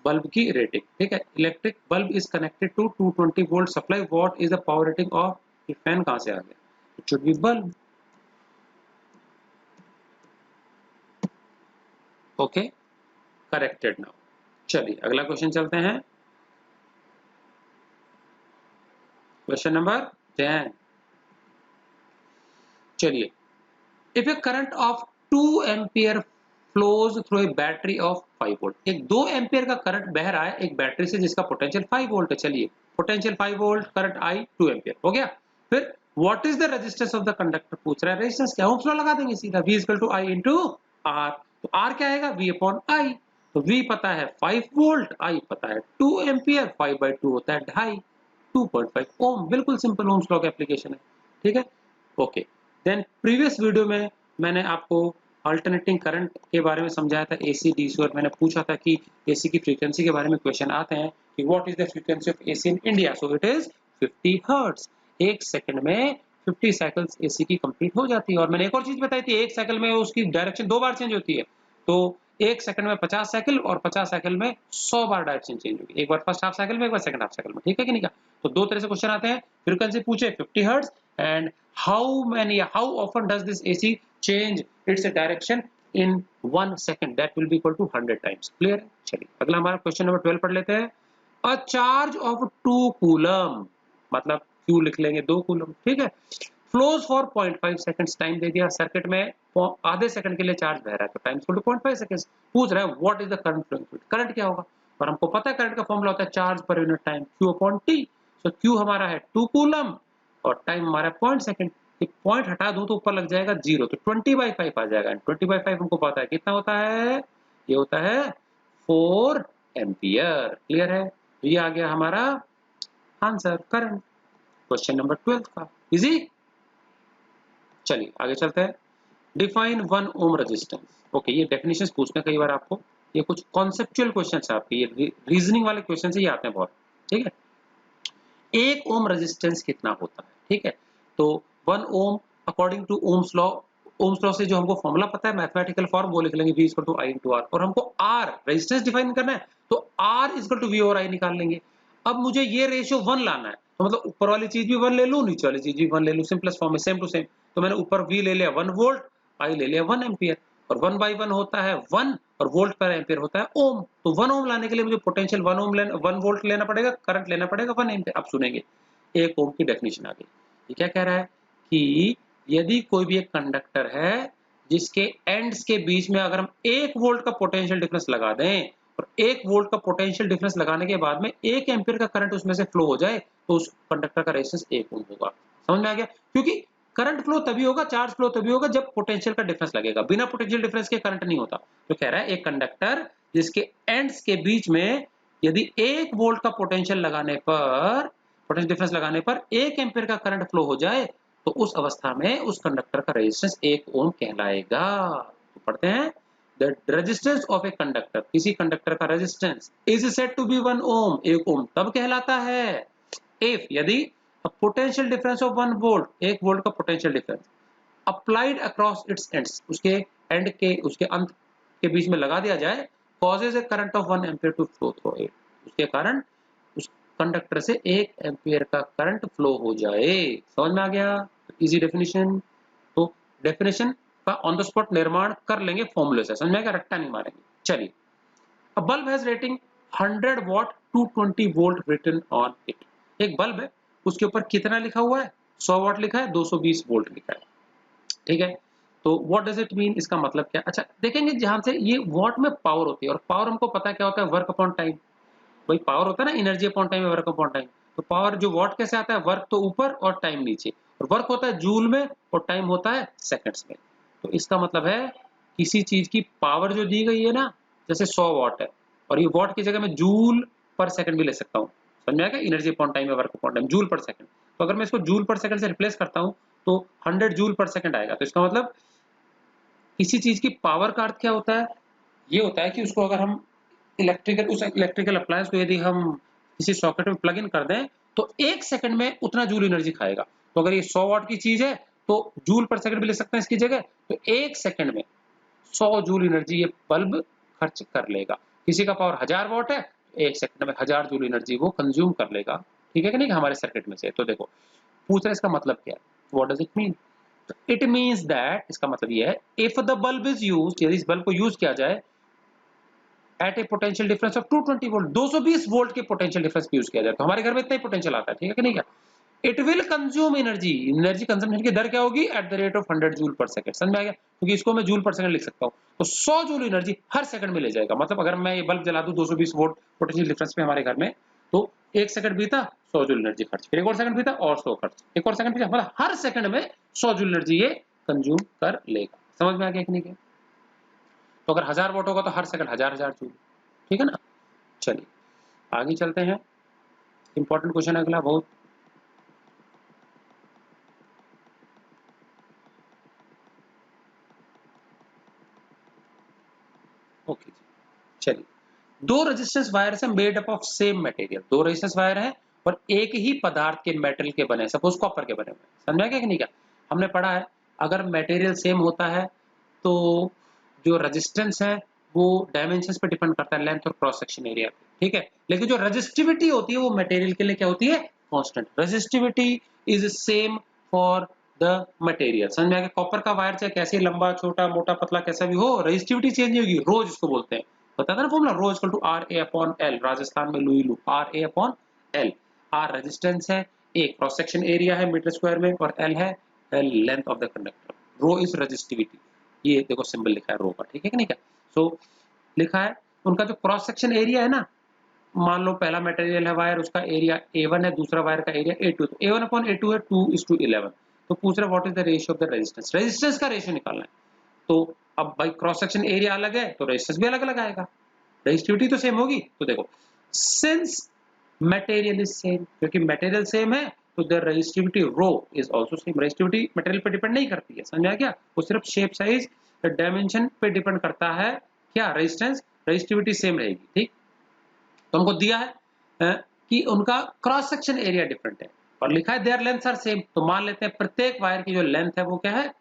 बल्ब की रेटिंग। ठीक है, electric bulb is connected to 220 volt supply, what is the power rating of ये फैन? कहां से आ गया? It should be bulb. Okay, corrected now. चलिए अगला क्वेश्चन चलते हैं, क्वेश्चन नंबर 10। चलिए if a current of 2 ampere flows through a battery of 5 volt, एक 2 एम्पियर का करंट बह रहा है एक बैटरी से जिसका पोटेंशियल 5 वोल्ट है। चलिए potential 5 volt, current I 2 ampere हो गया। फिर what is the resistance of the conductor पूछ रहा है। रेजिस्टेंस क्या, ओम्स लॉ लगा देंगे सीधा, V equal to I into R. तो आर क्या आएगा, V अपॉन आई। तो V पता है 5 वोल्ट, आई पता है 2 एम्पियर, 5 बाई 2 होता है 2.5, 2.5 ओम। बिल्कुल सिंपल ओम्स लॉ का एप्लीकेशन है, ठीक है। ओके, देन प्रीवियस वीडियो में मैंने आपको अल्टरनेटिंग करंट के बारे में समझाया था, एसी डीसी, और मैंने पूछा था कि एसी की फ्रीक्वेंसी के बारे में क्वेश्चन आते हैं कि what is the frequency of AC in India. So it is 50 hertz. एक सेकंड में 50 साइकिल्स एसी की कंप्लीट हो जाती है। और मैंने एक और चीज बताई थी, एक साइकिल में उसकी डायरेक्शन 2 बार चेंज होती है। तो एक सेकंड में 50 साइकिल और 50 साइकिल में 100 बार डायरेक्शन चेंज होगी, एक बार फर्स्ट हाफ साइकिल में, एक बार सेकंड हाफ साइकिल में, ठीक है कि नहीं का। तो दो तरह से क्वेश्चन आते हैं। फ्रीक्वेंसी पूछे 50 hertz and how often does this AC change its direction in 1 second, that will be equal to 100 times। Clear है। चलिए अगला हमारा क्वेश्चन नंबर 12 पढ़ लेते हैं। अ चार्ज ऑफ 2 कूलम, मतलब Q लिख लेंगे 2 कूलम, ठीक है, फ्लोज फॉर 0.5 सेकंड्स, टाइम दे दिया, सर्किट में आधे सेकंड के लिए चार्ज बह रहा है, तो टाइम इक्वल टू 0.5 सेकंड्स। पूछ रहा है what is the current flowing fluid, current क्या होगा। और हमको पता है करंट का फॉर्मूला होता है charge per unit time, Q upon T। सो Q हमारा है 2 कूलम और टाइम हमारा 0.5 सेकंड। पॉइंट हटा दूं तो ऊपर लग जाएगा 0, तो 20/5 आ जाएगा। 20/5 हमको पता है कितना होता है, ये होता है 4 एम्पियर। क्लियर है। ये आ गया हमारा आंसर करंट, क्वेश्चन नंबर 12 का। इजी। चलिए आगे चलते हैं। Define 1 ohm resistance. ओके, ये डेफिनेशंस पूछते हैं कई बार आपको, ये कुछ कॉन्सेप्चुअल क्वेश्चंस है आपके, ये रीजनिंग वाले क्वेश्चन से ये आते हैं बहुत, ठीक है। 1 ओम रेजिस्टेंस कितना होता है, ठीक है। तो 1 ohm according to Ohm's law, Ohm's law से जो हमको फॉर्मूला पता है मैथमेटिकल फॉर्म, वो लिख लेंगे V equal to I into R. और हमको R रेजिस्टेंस डिफाइन करना है, तो R इक्वल टू V और I निकाल लेंगे। अब मुझे ये रेशियो 1 लाना है, तो मतलब ऊपर वाली चीज भी 1 ले लूं, नीचे वाली चीज भी 1 ले लूं, सिंपलेस्ट फॉर्म में सेम टू सेम। तो मैंने ऊपर V ले लिया 1 वोल्ट, I ले लिया 1 एम्पियर, और 1/1 होता है 1 और वोल्ट पर एम्पियर होता है ओम। तो 1 ओम लाने के लिए मुझे पोटेंशियल 1 वोल्ट लेना पड़ेगा, करंट लेना पड़ेगा 1 एम्पियर। अब सुनेंगे, 1 ओम की डेफिनेशन आ गई। ये क्या कह रहा है कि यदि कोई भी एक कंडक्टर है जिसके एंड्स के बीच में अगर हम 1 वोल्ट का पोटेंशियल डिफरेंस लगा दें, और 1 वोल्ट का पोटेंशियल डिफरेंस लगाने के बाद में 1 एम्पियर का करंट उसमें से फ्लो हो जाए, तो उस कंडक्टर का रेजिस्टेंस 1 ओम होगा। समझ में आ गया। क्योंकि करंट फ्लो तभी होगा, चार्ज फ्लो तभी होगा जब पोटेंशियल का डिफरेंस लगेगा, बिना पोटेंशियल डिफरेंस के करंट नहीं होता। तो कह रहा है एक कंडक्टर जिसके एंड्स के बीच में यदि 1 वोल्ट का पोटेंशियल लगाने पर, पोटेंशियल डिफरेंस लगाने पर 1 एम्पियर का करंट फ्लो हो जाए, तो उस अवस्था में उस कंडक्टर का रेजिस्टेंस 1 ओम कहलाएगा। तो पढ़ते हैं, the resistance of a conductor, किसी कंडक्टर का resistance is said to be 1 ohm, 1 ohm तब कहलाता है इफ, यदि potential difference of 1 volt, 1 volt का potential difference applied across its ends, उसके एंड के, उसके अंत के बीच में लगा दिया जाए, causes a current of 1 ampere to flow through it, उसके कारण उस कंडक्टर से 1 एम्पियर का करंट फ्लो हो जाए। समझ में आ गया। Easy definition. तो डेफिनेशन का ऑन द स्पॉट निर्माण कर लेंगे फॉर्मूले से, समझ में आ गया, रट्टा नहीं मारेंगे। चलिए, a bulb has rating 100 watt 220 volt written on it. एक बल्ब है, उसके ऊपर कितना लिखा हुआ है, 100 वॉट लिखा है, 220 वोल्ट लिखा है, ठीक है। तो व्हाट डज इट मीन, इसका मतलब क्या। अच्छा देखेंगे, जहां से ये वॉट में पावर होती है, और पावर हमको पता है क्या होता है, वर्क अपॉन टाइम। भाई पावर होता है ना, energy upon time, work upon time. तो पावर जो वॉट कैसे आता है, वर्क तो ऊपर और टाइम नीचे, और वर्क होता है जूल में और टाइम होता है सेकंड्स में। तो इसका मतलब है किसी चीज की पावर जो दी गई है ना, जैसे 100 वॉट है, और ये वॉट की जगह मैं जूल पर सेकंड भी ले सकता हूँ। समझ में आएगा, एनर्जी अपॉन टाइम है, वर्क अपॉन टाइम, जूल पर सेकंड। तो अगर मैं इसको जूल पर सेकंड से रिप्लेस करता हूँ तो 100 जूल पर सेकंड आएगा। तो इसका मतलब किसी चीज की पावर का अर्थ क्या होता है, ये होता है कि उसको अगर हम इलेक्ट्रिकल, उस इलेक्ट्रिकल अप्लायंस को यदि हम किसी सॉकेट में प्लग इन कर दें, तो 1 सेकंड में उतना जूल एनर्जी खाएगा। तो अगर ये 100 वाट की चीज है तो जूल पर सेकंड भी ले सकते हैं इसकी जगह, तो 1 सेकंड में 100 जूल एनर्जी ये बल्ब खर्च कर लेगा। किसी का पावर 1000 वाट है, 1 सेकंड में 1000 जूल एनर्जी वो कंज्यूम कर लेगा, ठीक है कि नहीं, हमारे सर्किट में से। तो देखो पूछ रहे इसका मतलब क्या है, what does it mean. It means that, इसका मतलब ये है, if the bulb is used, यदि इस बल्ब को यूज किया जाए at a potential difference of 220 volt, 220 volt के पोटेंशियल डिफरेंस यूज किया जाए, तो हमारे घर में इतना ही पोटेंशियल आता है, ठीक है कि नहीं क्या। It will consume energy, energy consumption की दर क्या होगी, at the rate of 100 joule पर सेकंड। समझ में आ गया, क्योंकि इसको मैं जूल पर सेकंड लिख सकता हूँ, तो 100 जूल एनर्जी हर सेकंड में ले जाएगा। मतलब अगर मैं ये बल्ब जला दूं 220 वोल्ट पोटेंशियल डिफरेंस पे हमारे घर में, तो 1 सेकंड बीता 100 जूल एनर्जी खर्च, फिर एक और सेकंड बीता और 100 खर्च, एक और सेकंड बीता, मतलब हर सेकंड में 100 जूल एनर्जी ये कंज्यूम कर लेगा। समझ में आ गया कि नहीं? तो अगर 1000 वोट होगा तो हर सेकंड 1000 जूल, ठीक है ना। चलिए आगे चलते हैं, इंपॉर्टेंट क्वेश्चन अगला बहुत। ओके चलिए, दो रेजिस्टेंस वायर है made up of same material, दो रेजिस्टेंस वायर है और एक ही पदार्थ के मेटल के बने, सपोज कॉपर के बने हुए। समझ में आ गया कि नहीं? क्या हमने पढ़ा है, अगर मटेरियल सेम होता है तो जो रेजिस्टेंस है वो डायमेंशंस पे डिपेंड करता है, लेंथ और क्रॉस सेक्शन एरिया पे, ठीक है। लेकिन जो रेजिस्टिविटी होती है वो मटेरियल के लिए क्या होती है, constant. Resistivity is same for the material. समझ में आ गया? कॉपर का वायर चाहे कैसे लंबा छोटा मोटा पतला कैसा भी हो, रेजिस्टिविटी चेंज नहीं होगी, रो जिसको बोलते हैं, पता था ना formula, rho equal to R A upon L, Rajasthan में लुई लू, R A upon L. R resistance है, ए क्रॉस सेक्शन एरिया है मीटर स्क्वायर में, और एल है length of the conductor. Rho is resistivity, ये देखो सिंबल लिखा है रो का, ठीक है कि नहीं? क्या सो लिखा है उनका जो क्रॉस सेक्शन एरिया है ना, मान लो पहला मटेरियल है वायर, उसका एरिया A1 है, दूसरा वायर का एरिया A2, तो A1 अपॉन A2 है 2:11। तो पूछ रहा what is the ratio of the resistance, resistance का रेशियो निकालना है। तो अब भाई क्रॉस सेक्शन एरिया अलग है तो रेजिस्टेंस भी अलग अलग आएगा, रेजिस्टिविटी तो सेम होगी। तो देखो सिंस मटेरियल इज सेम, क्योंकि मटेरियल सेम है तो the resistivity rho is also same. Resistivity material पे डिपेंड नहीं करती है, समझ आ गया? वो सिर्फ शेप साइज डायमेंशन पे डिपेंड करता है, क्या रेजिस्टेंस, रेजिस्टिविटी सेम रहेगी, ठीक। तो हमको दिया है कि उनका क्रॉस सेक्शन एरिया डिफरेंट है और लिखा है देयर लेंथ्स आर सेम, तो मान लेते हैं प्रत्येक वायर की जो लेंथ है वो क्या है,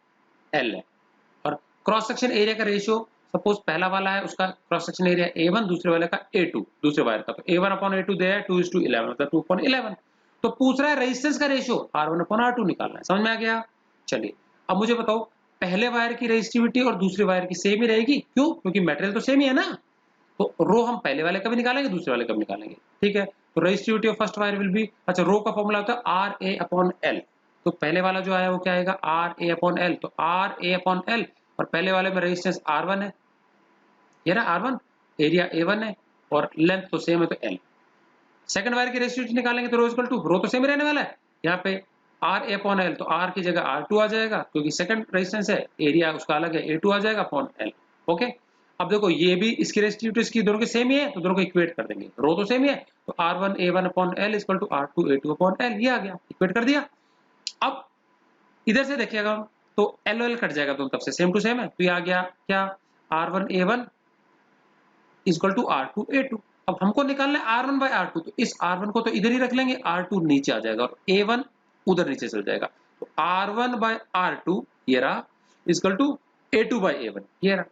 एल है। और क्रॉस सेक्शन एरिया का रेशियो, सपोज पहला वाला है उसका क्रॉस सेक्शन एरिया A1, दूसरे वाले का A2, दूसरे वायर का, तो A1 अपॉन A2 दिया है 2:11, मतलब 2:11। तो पूछ रहा है रेजिस्टेंस का रेशियो R1 अपॉन R2 निकालना है। समझ में आ गया? चलिए अब मुझे बताओ, पहले वायर की रेजिस्टिविटी और दूसरे वायर की सेम ही रहेगी, क्यों? क्योंकि मेटेरियल तो सेम ही है ना। तो रो हम पहले वाले का भी निकालेंगे, दूसरे वाले का भी निकालेंगे, ठीक है। तो resistivity of first wire will be, अच्छा रो का फॉर्मूला होता है आर ए अपॉन एल, तो पहले वाला जो आया वो क्या आएगा, आर ए अपॉन एल, तो आर ए अपॉन एल, और पहले वाले में रेजिस्टेंस R1 है, ये ना R1, एरिया A1 है और लेंथ तो सेम है तो L। सेकंड वायर की रेजिस्टिविटी निकालेंगे तो रो इक्वल टू, रो तो सेम रहने वाला है, यहाँ पे आर ए अपॉन एल, तो आर की जगह R2 आ जाएगा क्योंकि सेकंड रेजिस्टेंस है, एरिया उसका अलग है, A2 आ जाएगा अपॉन L। ओके, अब देखो ये भी इसकी रेजिस्टिविटी इसकी दोनों की सेम ही है तो दोनों को इक्वेट कर देंगे, रो तो सेम ही है, तो R1 A1 upon L equal to R2 A2 upon L, ये आ गया, इक्वेट कर दिया। अब इधर से देखिएगा तो एल एल कट जाएगा, दोनों तरफ से सेम टू सेम है, तो ये आ गया क्या, R1 A1 equal to R2 A2। अब हमको निकालना है R1 बाय R2, तो इस R1 को तो इधर ही रख लेंगे, R2 नीचे आ जाएगा और A1 उधर नीचे चल जाएगा, तो R1 बाय R2 ये रहा equal to A2 bye A1, ये रहा।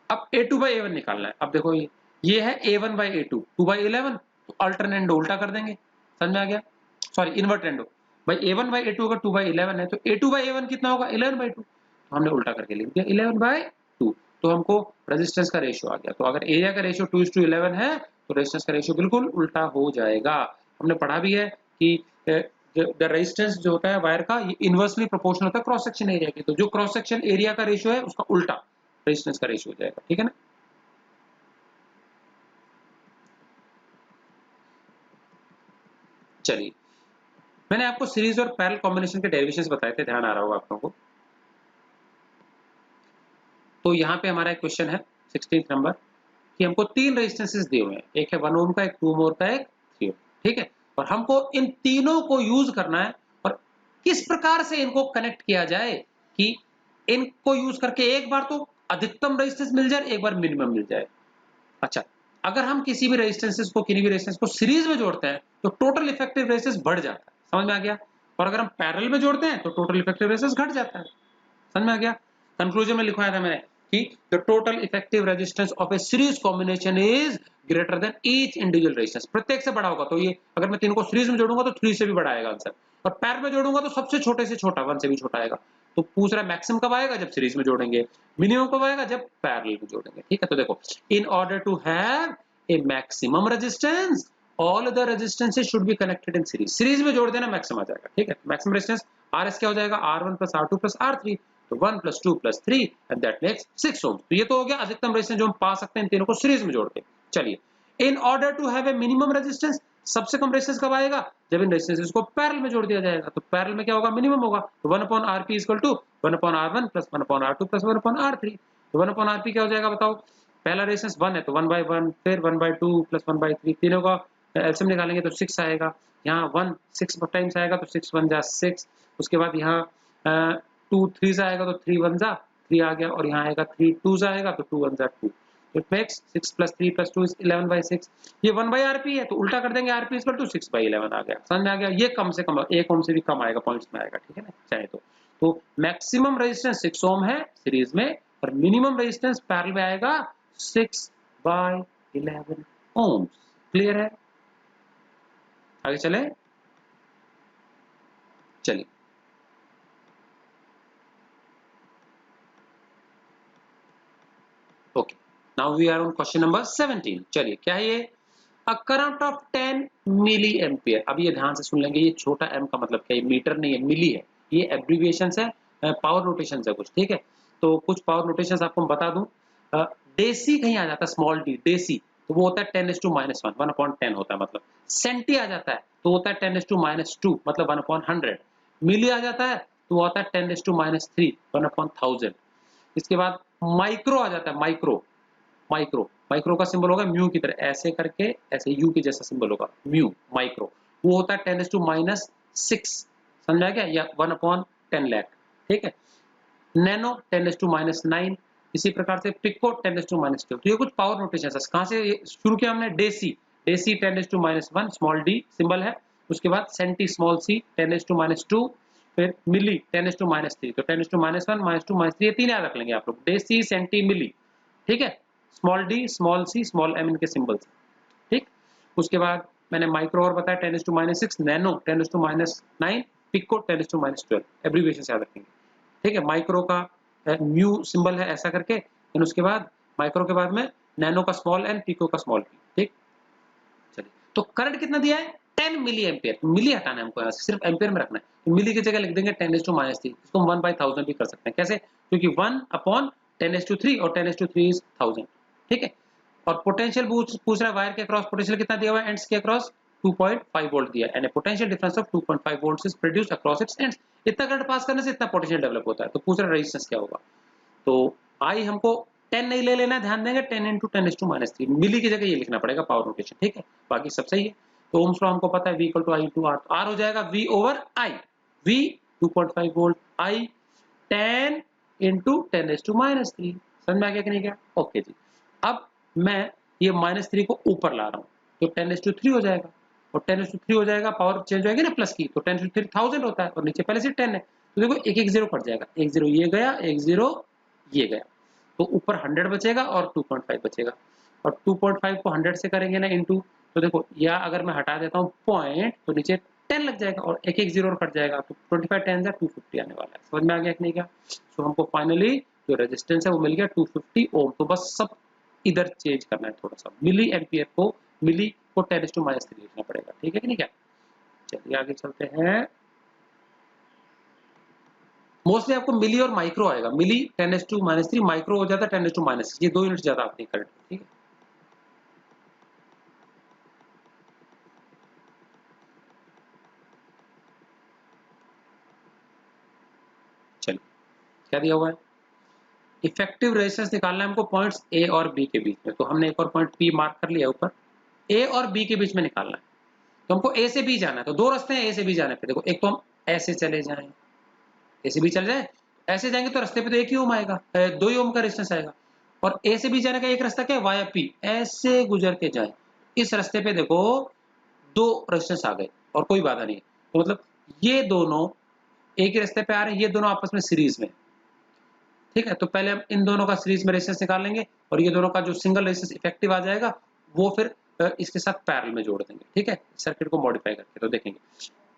अब A2 बाय A1 निकालना है। अब देखो ये है A1 बाय A2 2/11, तो अल्टरनेंडो उल्टा कर देंगे। समझ में आ गया? सॉरी इन्वर्ट रेंडो, भाई A1 बाय A2 अगर 2/11 है तो A2 बाय A1 कितना होगा, 11/2, तो हमने उल्टा करके लिख दिया 11/2, तो हमको रेजिस्टेंस का रेशियो आ गया। तो अगर एरिया का रेशियो 2:11 है तो रेजिस्टेंस का रेशियो बिल्कुल उल्टा हो जाएगा। हमने पढ़ा भी है कि द रेजिस्टेंस जो होता है वायर का ये इनवर्सली प्रोपोर्शनल होता है क्रॉस सेक्शन एरिया के, तो जो क्रॉस सेक्शन एरिया का रेशियो है उसका उल्टा रेजिस्टेंस का रेशियो हो जाएगा, ठीक है ना। चलिए मैंने आपको सीरीज और पैरेलल कॉम्बिनेशन के डेरिवेशंस बताए थे, ध्यान आ रहा होगा आप लोगों को। तो यहाँ पे हमारा एक क्वेश्चन है 16th नंबर कि हमको तीन रेजिस्टेंसेस दिए हुए हैं, एक है 1 ओम का, एक 2 ओम का, एक 3 ओम, ठीक है। और हमको इन तीनों को यूज करना है और किस प्रकार से इनको कनेक्ट किया जाए कि इनको यूज करके एक बार तो अधिकतम रेजिस्टेंस मिल जाए, एक बार मिनिमम मिल जाए। अच्छा, अगर हम किसी भी रेजिस्टेंसेस को, किसी भी रेजिस्टेंस को सीरीज में जोड़ते हैं तो टोटल इफेक्टिव रेजिस्टेंस बढ़ जाता है, समझ में आ गया। और अगर हम पैरेलल में जोड़ते हैं तो टोटल इफेक्टिव रेजिस्टेंस घट जाता है, समझ में आ गया। कंक्लूजन में लिखवाया था मैंने कि the total effective resistance of A series combination is greater than each individual resistance, प्रत्येक से बड़ा होगा। तो ये अगर मैं तीन को सीरीज में जोड़ूंगा तो 3 से भी बड़ा आएगा आंसर, और पैरेलल में जोड़ूंगा तो सबसे छोटे से छोटा 1 से भी छोटा आएगा। तो पूछ रहा है मैक्सिमम कब आएगा, जब सीरीज में जोड़ेंगे, मिनिमम कब आएगा, जब पैरेलल में जोड़ेंगे, ठीक है। तो देखो in order to have a maximum resistance all the resistances should be connected in series, series में जोड़ देना मैक्सिमम आ जाएगा, ठीक है। मैक्सिमम रेजिस्टेंस RS क्या हो जाएगा, R1 plus R2 plus R3, तो 1 plus 2 plus 3 and that makes 6 ohm. तो ये तो हो गया अधिकतम रेजिस्टेंस जो हम पा सकते हैं इन तीनों को सीरीज में जोड़ के। चलिए in order to have a minimum resistance, सबसे कम रेजिस्टेंस कब आएगा, जब इन रेजिस्टेंसेस को पैरेलल में जोड़ दिया जाएगा। तो पैरेलल में क्या होगा, मिनिमम होगा, तो 1 upon RP equal to 1 upon R1 plus 1 upon R2 plus 1 upon R3। तो 1 अपॉन RP क्या हो जाएगा बताओ, पहला रेजिस्टेंस 1 है तो 1/1, फिर 1/2 प्लस 1/3, तीनों का एलसीएम निकालेंगे तो 6 आएगा, यहाँ 1 6 टाइम्स आएगा तो 6 1 जा 6, उसके बाद यहाँ 2 3 से आएगा तो 3 1 जा 3 आ गया, और यहाँ आएगा 3 2 से आएगा तो 2 1 जा 2, it makes 6 plus 3 plus 2 is 11/6। ये 1/RP है तो उल्टा कर देंगे, RP इक्वल टू 6/11 आ गया, समझ में आ गया। ये कम से कम 1 ओम से भी कम आएगा, पॉइंट्स में आएगा, ठीक है ना, चाहे तो मैक्सिमम रेजिस्टेंस 6 ओम है सीरीज में, और मिनिमम रेजिस्टेंस पैरेलल में आएगा 6/11 ओम। क्लियर है, आगे चले, चलिए okay, now we are on question number 17। चलिए क्या है ये, a current of 10 milliampere. अब ये ध्यान से सुन लेंगे, ये छोटा m का मतलब क्या है, मीटर नहीं है, मिली है, ये एब्रिविएशंस है, पावर नोटेशंस है कुछ, ठीक है। तो कुछ पावर नोटेशंस आपको बता दूं, डेसी कहीं आ जाता है, स्मॉल डी डेसी, तो वो होता है 10⁻⁻1 1/10 होता है, मतलब सेंटी आ जाता है तो होता है 10⁻2 मतलब 1/100, मिली आ जाता है तो वो आता है 10⁻3 1/1000। इसके बाद माइक्रो आ जाता है, माइक्रो माइक्रो माइक्रो का सिंबल होगा म्यू की तरह, ऐसे करके ऐसे यू के जैसा सिंबल होगा म्यू माइक्रो, वो होता है 10⁻6, समझा क्या, या 1/10 लाख, ठीक है। नैनो 10⁻9, इसी प्रकार से पिको 10⁻2। तो ये कुछ पावर नोटेशन है, कहां से शुरू किया हमने, deci, deci 10⁻1 small D symbol है, उसके बाद सेंटी स्मॉल सी 10⁻2, फिर मिली 10⁻3, तो 10⁻1 -2 -3 ये तीन याद रख लेंगे आप लोग, डेसी सेंटी मिली, ठीक है, small D small C small M इनके सिंबल्स, ठीक। उसके बाद मैंने माइक्रो और बताया 10⁻6, नैनो 10⁻9, पिको 10⁻12, एब्रिविएशन याद रखेंगे, ठीक है। माइक्रो का म्यू सिंबल है ऐसा करके, फिर उसके बाद माइक्रो के बाद में नैनो का स्मॉल एन, पिको का स्मॉल पी, ठीक। चलिए तो करंट कितना दिया है, 10 मिली एम्पियर, मिली हटाना है हमको यहाँ से, सिर्फ एम्पियर में रखना है, तो मिली की जगह लिख देंगे 10⁻3, इसको हम 1/1000 भी कर सकते हैं, कैसे, क्योंकि 1/10�3 और 10�3 इज 1000, ठीक है। और पोटेंशियल पूछ रहा है, वायर के अक्रॉस पोटेंशियल कितना दिया हुआ है, एंड्स के अक्रॉस 2.5 वोल्ट दिया है, and potential difference of 2.5 volts is produced across its ends. इतना करंट पास करने से इतना पोटेंशियल डेवलप होता है, तो पूछ रहा है रेजिस्टेंस क्या होगा, तो आई हमको 10 नहीं ले लेना, ध्यान देंगे 10 × 10⁻3, मिली की जगह ये लिखना पड़ेगा पावर नोटेशन, ठीक है, बाकी सब सही है। तो ओम्स लॉ हमको पता है V = I × R, तो R हो जाएगा V/I, V 2.5 वोल्ट, I 10 × 10⁻3, समझ में आ गया कि नहीं गया, ओके जी। अब मैं ये -3 को ऊपर ला रहा हूँ, तो 10⁻3 हो जाएगा, और 10⁻3 हो जाएगा, पावर चेंज हो जाएगी ना प्लस की, तो 10⁻3 1000 होता है, और नीचे पहले से 10 है, तो देखो एक 0 कट जाएगा, 1 0 ये गया, 1 0 ये गया, तो ऊपर 100 बचेगा और 2.5 बचेगा, और 2.5 को 100 से करेंगे ना इंटू, तो देखो या अगर मैं हटा देता हूँ पॉइंट तो नीचे 10 लग जाएगा, और एक 0 और कट जाएगा, तो 25 10 से 250 आने वाला है, समझ में आ गया कि नहीं गया। सो हमको फाइनली जो रेजिस्टेंस है वो मिल गया 250 ओम। तो बस सब इधर चेंज करना है थोड़ा सा, मिली एम्पियर को मिली को 10⁻3 लिखना पड़ेगा, ठीक है कि नहीं क्या। चलिए आगे चलते हैं, मोस्टली आपको मिली और माइक्रो आएगा, मिली 10⁻3, माइक्रो हो जाता है 10⁻6, ये 2 यूनिट ज्यादा आपने करंट, ठीक है। चलिए क्या दिया हुआ है, इफेक्टिव रेजिस्टेंस निकालना है हमको पॉइंट्स ए और बी के बीच में, तो हमने एक और पॉइंट पी मार्क कर लिया ऊपर, ए और बी के बीच में निकालना है, तो हमको ए से बी जाना है, तो दो रास्ते हैं ए से बी जाने पे, देखो एक तो हम ऐसे चले जाएं, ए से बी चल जाए, ऐसे जाएंगे तो रास्ते पे तो 1 ही ओम आएगा, 2 ही ओम का रेजिस्टेंस आएगा, और ए से बी जाने का एक रास्ता क्या है, वाया पी, ऐसे गुजर के जाए, इस रास्ते पे देखो 2 रेजिस्टेंस आ गए और कोई बाधा नहीं है, तो मतलब ये दोनों एक ही रास्ते पे आ रहे हैं, ये दोनों आपस में सीरीज में, ठीक है। तो पहले हम इन दोनों का सीरीज में रेजिस्टेंस निकाल लेंगे, और ये दोनों का जो सिंगल रेजिस्टेंस इफेक्टिव आ जाएगा वो फिर इसके साथ पैरेलल में जोड़ देंगे, ठीक है, सर्किट को मॉडिफाई करके। तो देखेंगे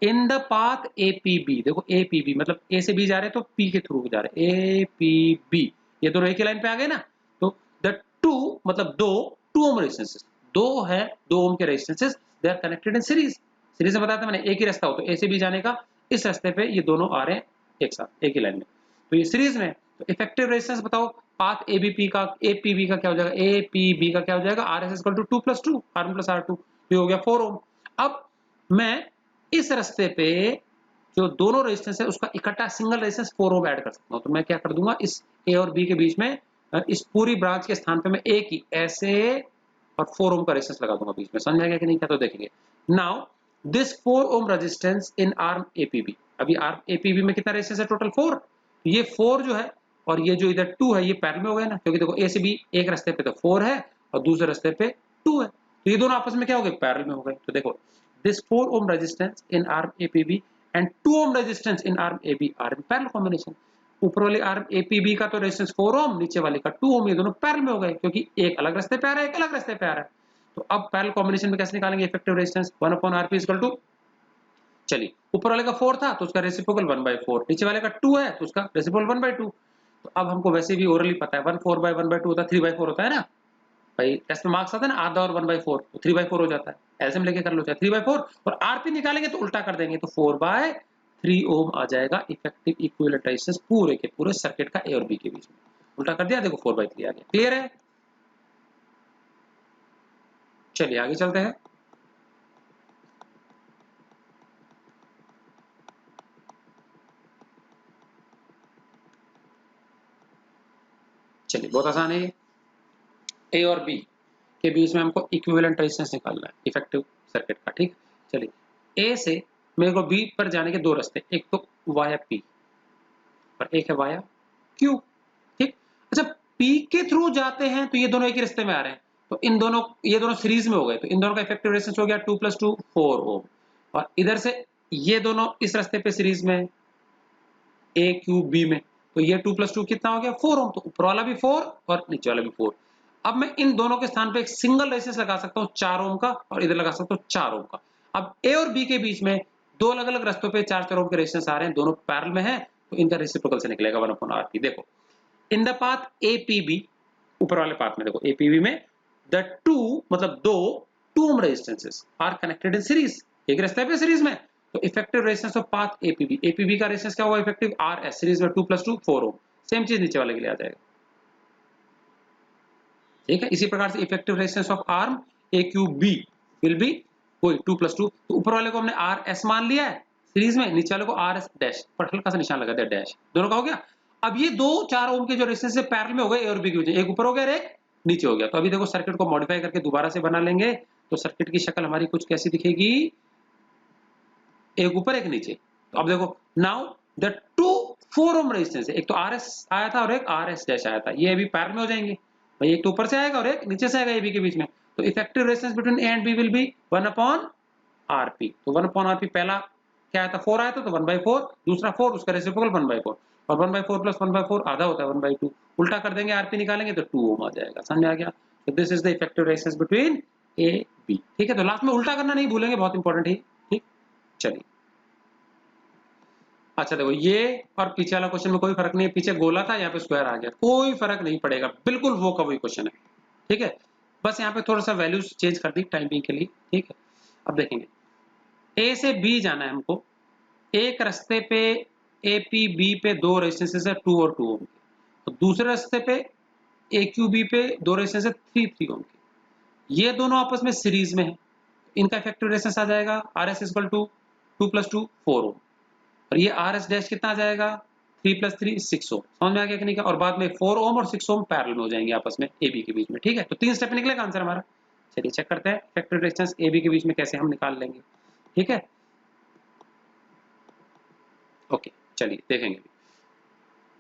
इन द पाथ APB, देखो APB मतलब ए से बी जा रहे हैं तो पी के थ्रू जा रहे हैं, APB ये दोनों एक ही लाइन पे आ गए ना, तो द टू मतलब दो 2 ओम रेजिस्टेंसेस, दो है 2 ओम के resistances they are connected in series. Series में बताया था मैंने, एक ही रास्ता हो तो ए से बी जाने का, इस रास्ते पे ये दोनों आ रहे हैं एक साथ एक ही लाइन में, तो ये सीरीज में। तो इफेक्टिव रेजिस्टेंस बताओ पाथ एबीपी का, एपीबी का क्या हो जाएगा, एपीबी का क्या हो जाएगा, R S equal to 2+2 R1 plus R2, ये हो गया 4 ओम। अब मैं इस रास्ते पे जो दोनों रेजिस्टेंस है उसका इकट्ठा सिंगल रेजिस्टेंस 4 ओम ऐड कर सकता हूं, तो मैं क्या कर दूंगा, इस ए और बी के बीच में इस पूरी ब्रांच के स्थान पे मैं एक ही ऐसे और 4 ओम का रेजिस्टेंस लगा दूंगा बीच में। समझ में आ गया कि नहीं, क्या तो देखेंगे। Now this 4 ohm resistance in arm APB, अभी आर्म एपीबी में कितना रेजिस्टेंस है टोटल 4, ये 4 जो है और ये जो इधर 2 है ये पैरेलल में हो गए ना, क्योंकि देखो ए से बी एक रास्ते पे तो 4 है और दूसरे रास्ते पे 2 है, तो ये दोनों आपस में क्या हो गए, पैरेलल में हो गए। तो देखो this 4 ohm resistance in arm APB and 2 ohm resistance in arm AB are in parallel combination. ऊपर वाले आर्म एपीबी का तो रेजिस्टेंस 4 ओम, नीचे वाले का 2 ओम, ये दोनों पैरेलल में हो गए क्योंकि एक अलग रास्ते पे आ रहा है, एक अलग रास्ते पे आ रहा है। तो अब पैरेलल कॉम्बिनेशन में कैसे निकालेंगे effective resistance, 1/Rp equal to, चलिए ऊपर वाले का 4 था तो उसका रेसिप्रोकल 1/4, नीचे वाले का 2 है तो उसका रेसिप्रोकल 1/2। तो अब हमको वैसे भी ओरली पता है 1/4/1/2 होता है, 3/4 होता है ना भाई, टेस्ट में मार्क्स आता है ना आधा और 1/4, तो 3/4 हो जाता है, एलसीएम लेके कर लो चाहे 3/4, और आरपी निकालेंगे तो उल्टा कर देंगे तो 4/3 ओम आ जाएगा इफेक्टिव इक्विवेलेंट रेजिस्टेंस पूरे के पूरे सर्किट का ए और बी के बीच में। उल्टा कर दिया, देखो 4/3 आ गया। क्लियर है, चलिए आगे चलते हैं। चलिए बहुत आसान है ये, ए और बी के बीच में हमको इक्विवेलेंट रेजिस्टेंस निकालना है इफेक्टिव सर्किट का, ठीक। चलिए ए से मेरे को बी पर जाने के दो रास्ते, एक तो वाया पी और एक है वाया क्यू, ठीक। अच्छा पी के थ्रू जाते हैं तो ये दोनों एक ही रास्ते में आ रहे हैं, तो इन दोनों, ये दोनों सीरीज में हो गए, तो इन दोनों का इफेक्टिव रेजिस्टेंस हो गया 2+2 4 ओम, और इधर से ये दोनों इस रास्ते पे सीरीज में ए क्यू बी में, तो ये 2+2 कितना हो गया 4 ओम, तो ऊपर वाला भी 4 और नीचे वाला भी 4। अब मैं इन दोनों के स्थान पे एक सिंगल रेजिस्टेंस लगा सकता हूँ 4 ओम का, और इधर लगा सकता हूँ 4 ओम का। अब ए और बी के बीच में दो अलग अलग रास्तों पे 4-4 ओम के रेजिस्टेंस आ रहे हैं, दोनों पैरेलल में है, तो इनका रेसिप्रोकल से निकलेगा 1/Rp। देखो इन द पाथ एपीबी, ऊपर वाले पाथ में देखो एपीबी में द टू मतलब दो 2 ohm resistances are connected in series, एक रास्ते पे सीरीज में, तो effective resistance of path APB, APB का रेजिस्टेंस क्या होगा इफेक्टिव आरएस, सीरीज में 2+2 4 ओम, सेम चीज नीचे वाले के लिए आ जाएगा, ठीक है। इसी प्रकार से effective resistance of arm AQB will be वही 2+2, तो ऊपर वाले को हमने RS मान लिया है सीरीज में, नीचे वाले को RS डैश पर हल्का सा निशान लगा दिया डैश, दोनों का हो गया। अब ये दो 4 ओम के जो रेजिस्टेंस है पैरेलल में हो गए ए और बी के बीच, एक ऊपर हो गया और एक नीचे हो गया। तो अभी देखो सर्किट को मॉडिफाई करके दोबारा से बना लेंगे, तो सर्किट की शक्ल हमारी कुछ कैसी दिखेगी, एक ऊपर एक नीचे। तो अब देखो now the two 4 ohm resistance, एक तो RS आया था और एक RS डैश आया था, ये अभी पैरेलल में हो जाएंगे भाई, एक तो ऊपर से आएगा और एक नीचे से आएगा ए बी के बीच में, तो effective resistance between A and B will be 1/Rp। तो 1/Rp पहला क्या आया था 4 आया था तो 1/4, दूसरा 4 उसका रेसिप्रोकल 1/4, और 1/4 प्लस 1/4 आधा होता है 1/2, उल्टा कर देंगे आरपी निकालेंगे तो 2 ओम आ जाएगा। समझ में आ गया, तो this is the effective resistance between A B, ठीक है। तो लास्ट में उल्टा करना नहीं भूलेंगे, बहुत इंपॉर्टेंट है, ठीक। चलिए अच्छा देखो ये और पीछे वाला क्वेश्चन में कोई फर्क नहीं है, पीछे गोला था यहाँ पे स्क्वायर आ गया, कोई फर्क नहीं पड़ेगा, बिल्कुल वो का वही क्वेश्चन है, ठीक है। बस यहाँ पे थोड़ा सा वैल्यूज चेंज कर दी टाइमिंग के लिए, ठीक है। अब देखेंगे ए से बी जाना है हमको, एक रास्ते पे ए पी बी पे दो रेजिस्टेंसेस है 2 और 2 ओम के, तो दूसरे रास्ते पे ए क्यू बी पे दो रेजिस्टेंस है 3 ओम के, ये दोनों आपस में सीरीज में है, इनका इफेक्टिव रेजिस्टेंस आ जाएगा आर एस इक्वल टू 2+2 4 ओम, और ये आर एस डैश कितना आ जाएगा 3+3 6 ओम। समझ में आ गया कि नहीं, और बाद में 4 ओम और 6 ओम पैरेलल में हो जाएंगे आपस में ए बी के बीच में, ठीक है। तो 3 स्टेप निकलेगा आंसर हमारा। चलिए चेक करते हैं इफेक्टिव रेजिस्टेंस ए बी के बीच में कैसे हम निकाल लेंगे, ठीक है। ओके चलिए देखेंगे,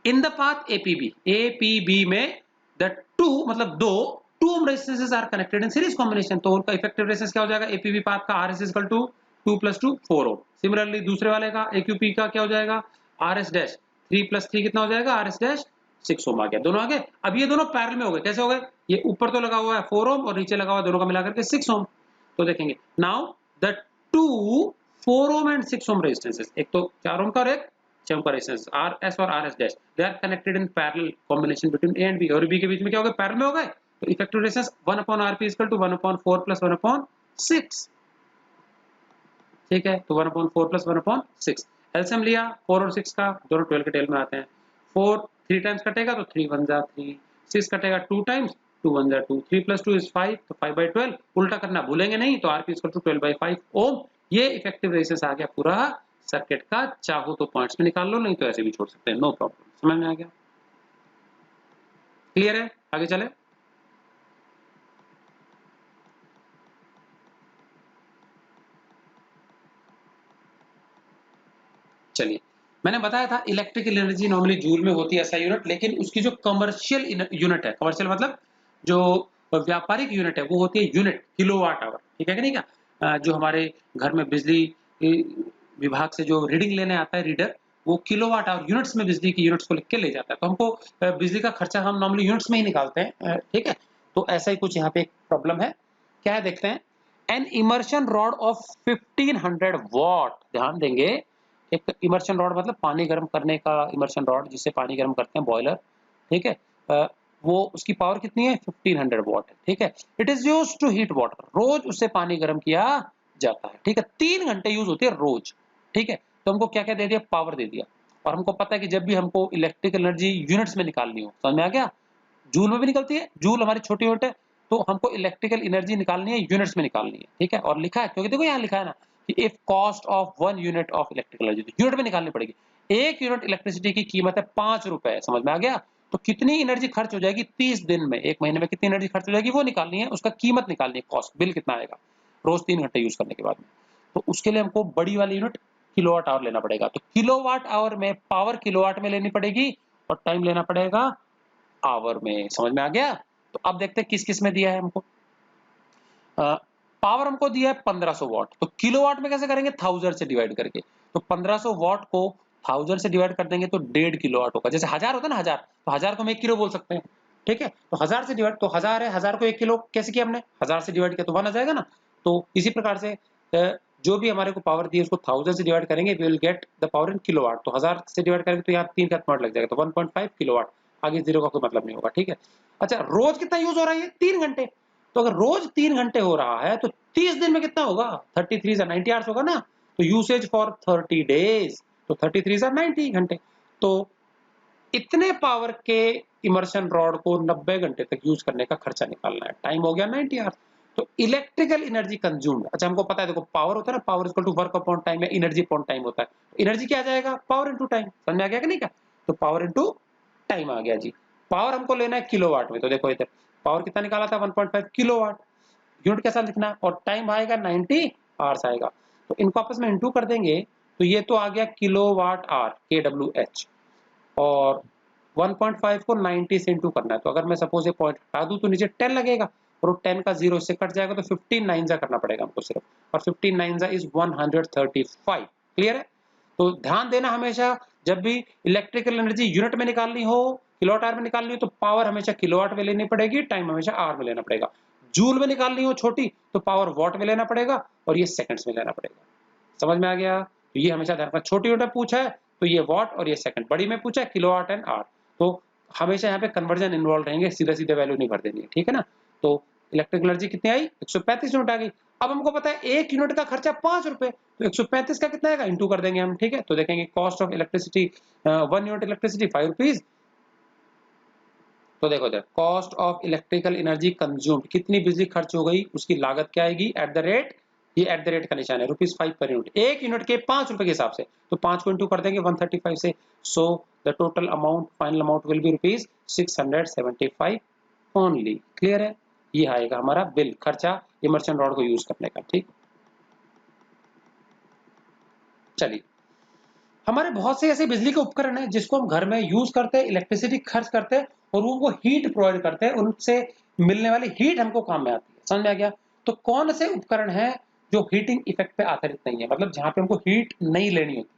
इन द पाथ एपीबी में द टू मतलब दो 2 ohm resistances are connected in series combination, तो उनका इफेक्टिव रेजिस्टेंस क्या हो जाएगा एपीबी पाथ का RS equal to 2+2 4 ohm. Similarly दूसरे वाले का एक्यूपी का क्या हो जाएगा आरएस डैश 3+3 कितना हो जाएगा आरएस डैश 6 ओम आ गया, दोनों आ गए। अब ये दोनों पैरेलल में हो गए, कैसे हो गए, ये ऊपर तो लगा हुआ है 4 ओम और नीचे लगा हुआ है दोनों का मिलाकर के 6 ओम। तो देखेंगे now the two 4 ohm and 6 ohm resistances, एक तो 4 ओम का और एक 6 ओम का रेजिस्टेंस RS और RS dash, they are connected in parallel combination between A and B, और बी के बीच में क्या हो गए पैरेलल में हो गए, तो effective resistance 1/Rp equal to 1/4 plus 1/6, ठीक है, तो 1/4 प्लस 1/6। एलसीएम लिया 4 और 6 का, दोनों 12 के टेल में आते हैं। 4 3 टाइम्स कटेगा तो 3 1 जा 3, 6 कटेगा 2 टाइम्स, 2 1 जा 2, 3 + 2 = 5, तो 5/12 उल्टा करना भूलेंगे नहीं, तो Rp = 12/5 ओम। ये इफेक्टिव रेजिस्टेंस आ गया पूरा सर्किट का। चाहो तो पॉइंट्स में निकाल लो, नहीं तो ऐसे भी छोड़ सकते हैं, नो प्रॉब्लम। समझ में आ गया? क्लियर है? आगे चले। चलिए, मैंने बताया था इलेक्ट्रिकल एनर्जी नॉर्मली जूल में होती है ऐसा यूनिट, लेकिन उसकी जो कमर्शियल यूनिट है, कमर्शियल मतलब जो व्यापारिक यूनिट है, वो होती है यूनिट, किलोवाट आवर। ठीक है कि नहीं? क्या जो हमारे घर में बिजली विभाग से जो रीडिंग लेने आता है रीडर, वो किलोवाट आवर यूनिट्स में बिजली की यूनिट्स को लिख के ले जाता है। तो हमको बिजली का खर्चा हम नॉर्मली यूनिट्स में ही निकालते हैं। ठीक है, तो ऐसा ही कुछ यहाँ पे एक प्रॉब्लम है। क्या है देखते हैं। An immersion rod of 1500 watt, ध्यान देंगे, एक इमर्शन रॉड मतलब पानी गर्म करने का इमर्शन रॉड, जिससे पानी गर्म करते हैं, बॉयलर। ठीक है, वो उसकी पावर कितनी है? 1500 वॉट है। ठीक है, it is used to heat water, रोज उससे पानी गर्म किया जाता है। ठीक है, 3 घंटे यूज होती है रोज। ठीक है, तो हमको क्या क्या दे दिया? पावर दे दिया। और हमको पता है कि जब भी हमको इलेक्ट्रिकल एनर्जी यूनिट्स में निकालनी हो, समझ में आ गया, जूल में भी निकलती है, जूल हमारी छोटी यूनिट है, तो हमको इलेक्ट्रिकल एनर्जी निकालनी है, यूनिट्स में निकालनी है। ठीक है, और लिखा है, क्योंकि देखो यहाँ लिखा है ना कि if cost of 1 unit of electrical energy, तो यूनिट में निकालनी पड़ेगी। 1 यूनिट इलेक्ट्रिसिटी की कीमत है 5 रुपए, समझ में आ गया? तो कितनी एनर्जी खर्च हो जाएगी 30 दिन में, 1 महीने में कितनी एनर्जी खर्च हो जाएगी वो निकालनी है, उसका कीमत निकालनी है, कॉस्ट, बिल कितना आएगा रोज 3 घंटे यूज करने के बाद में। तो उसके लिए हमको बड़ी वाली यूनिट किलोवाट आवर लेना पड़ेगा। तो किलोवाट आवर में पावर किलोवाट में लेनी पड़ेगी और टाइम लेना पड़ेगा आवर में। समझ में आ गया? तो अब देखते हैं किस किस में दिया है हमको। पावर हमको दिया है 1500 वॉट, तो किलोवाट में कैसे करेंगे? 1000 से डिवाइड करके। तो 1500 वॉट को 1000 से डिवाइड कर देंगे तो 1.5 किलोवाट होगा। जैसे 1000 होता है ना, 1000, तो 1000 को हम 1 किलो बोल सकते हैं। ठीक है, तो 1000 से डिवाइड, तो 1000 है, 1000 को 1 किलो कैसे किया हमने? 1000 से डिवाइड किया तो 1 आ जाएगा ना। तो इसी प्रकार से जो भी हमारे को पावर दी है उसको 1000 से डिवाइड करेंगे, we will get the power in kilowatt. तो 1000 से डिवाइड करेंगे तो यहाँ 3 का पॉइंट लग जाएगा, तो 1.5 किलोवाट। आगे जीरो का कोई मतलब नहीं होगा। ठीक है, अच्छा, रोज कितना यूज हो रहा है? ये 3 घंटे। तो अगर रोज 3 घंटे हो रहा है तो 30 दिन में कितना होगा? 33 से 90 आवर्स होगा ना। तो यूसेज फॉर 30 डेज, तो 33 से 90 घंटे। तो इतने पावर के इमर्शन रॉड को 90 घंटे तक यूज करने का खर्चा निकालना है। टाइम हो गया 90 आवर्स। तो इलेक्ट्रिकल एनर्जी कंज्यूम्ड, अच्छा हमको पता है, देखो पावर होता है ना, power equal to work upon time या एनर्जी अपॉन टाइम होता है। एनर्जी क्या आ जाएगा? Power into time. समझ में आ गया कि नहीं? क्या तो पावर इनटू टाइम आ गया जी। पावर हमको लेना है किलोवाट में, तो देखो इधर पावर कितना निकाला था? 1.5 किलोवाट। यूनिट कैसा लिखना है? और टाइम आएगा 90 आवर्स आएगा। तो इनको आपस में इंटू कर देंगे तो ये तो आ गया किलोवाट आवर, KWH। और 1.5 को 90 से इंटू करना है, तो अगर मैं सपोज ये पॉइंट हटा दूं तो नीचे 10 लगेगा, और वो 10 का 0 इससे कट जाएगा, तो 15 9 जा करना पड़ेगा हमको सिर्फ, और 15 9 जा इज 135। क्लियर है? तो ध्यान देना, हमेशा जब भी इलेक्ट्रिकल एनर्जी यूनिट में निकालनी हो, किलोवाट आवर में निकालनी हो, तो पावर हमेशा किलोवाट में लेनी पड़ेगी, टाइम हमेशा आवर में लेना पड़ेगा। जूल में निकालनी हो छोटी, तो पावर वॉट में लेना पड़ेगा, और ये सेकंड्स में लेना पड़ेगा। समझ में आ गया? तो ये हमेशा ध्यान रखना। छोटी यूनिट में पूछा है तो ये वॉट और ये सेकंड, बड़ी में पूछा है किलोवाट एंड आवर, तो हमेशा यहाँ पे कन्वर्जन इन्वॉल्व रहेंगे, सीधे सीधे वैल्यू नहीं भर देनी है। ठीक है ना? तो इलेक्ट्रिकल एनर्जी कितनी आई? 135 यूनिट आ गई। अब हमको पता है 1 यूनिट का खर्चा 5 रुपए, तो 135 का कितना आएगा? इंटू कर देंगे हम। ठीक है, तो देखेंगे cost of electricity, 1 unit electricity 5 rupees. तो देखो इधर cost of electrical energy consumed, कितनी बिजली खर्च हो गई, उसकी लागत क्या आएगी? एट द रेट, ये एट द रेट का निशान है, ₹5 पर यूनिट, 1 यूनिट के 5 रुपए के हिसाब से। तो 5 को इंटू कर देंगे 135 से, so the total amount, final amount will be ₹675 only. Clear है? ये आएगा हमारा बिल, खर्चा इमर्शन रॉड को यूज करने का। ठीक, चलिए, हमारे बहुत से ऐसे बिजली के उपकरण हैं जिसको हम घर में यूज करते हैं, इलेक्ट्रिसिटी खर्च करते हैं, और वो हीट प्रोवाइड करते हैं, उनसे मिलने वाली हीट हमको काम में आती है। समझ में आ गया? तो कौन से उपकरण हैं जो हीटिंग इफेक्ट पे आधारित नहीं है, मतलब जहां पे हमको हीट नहीं लेनी होती?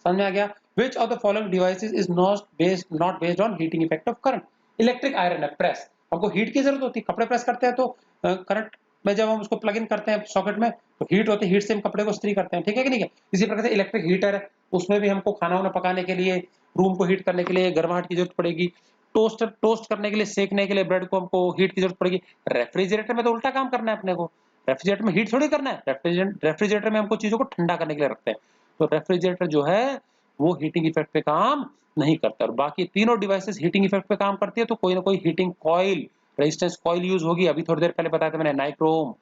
समझ में आ गया? Which of the following devices is not based on heating effect of current? Electric iron है, प्रेस, हमको हीट की जरूरत होती है, कपड़े प्रेस करते हैं तो करंट में जब हम उसको प्लग इन करते हैं सॉकेट में, तो हीट होती है, हीट से हम कपड़े को इस्त्री करते हैं। ठीक है कि नहीं है? इसी प्रकार से इलेक्ट्रिक हीटर है, उसमें भी हमको खाना वाना पकाने के लिए, रूम को हीट करने के लिए गर्माहट की जरूरत पड़ेगी। टोस्ट करने के लिए, सेकने के लिए ब्रेड को हमको हीट की जरूरत पड़ेगी। रेफ्रिजरेटर में तो उल्टा काम करना है अपने को, रेफ्रिजरेटर में हीट थोड़ी करना है, रेफ्रिजरेटर में हमको चीजों को ठंडा करने के लिए रखते हैं। तो रेफ्रिजरेटर जो है वो हीटिंग इफेक्ट पे काम नहीं करता। और बाकी तीनों डिवाइसेस हीटिंग इफेक्ट पे काम करती है, तो कोई ना कोई heating coil, resistance coil use होगी। अभी थोड़ी देर पहले बताया था मैंने, नाइक्रोम,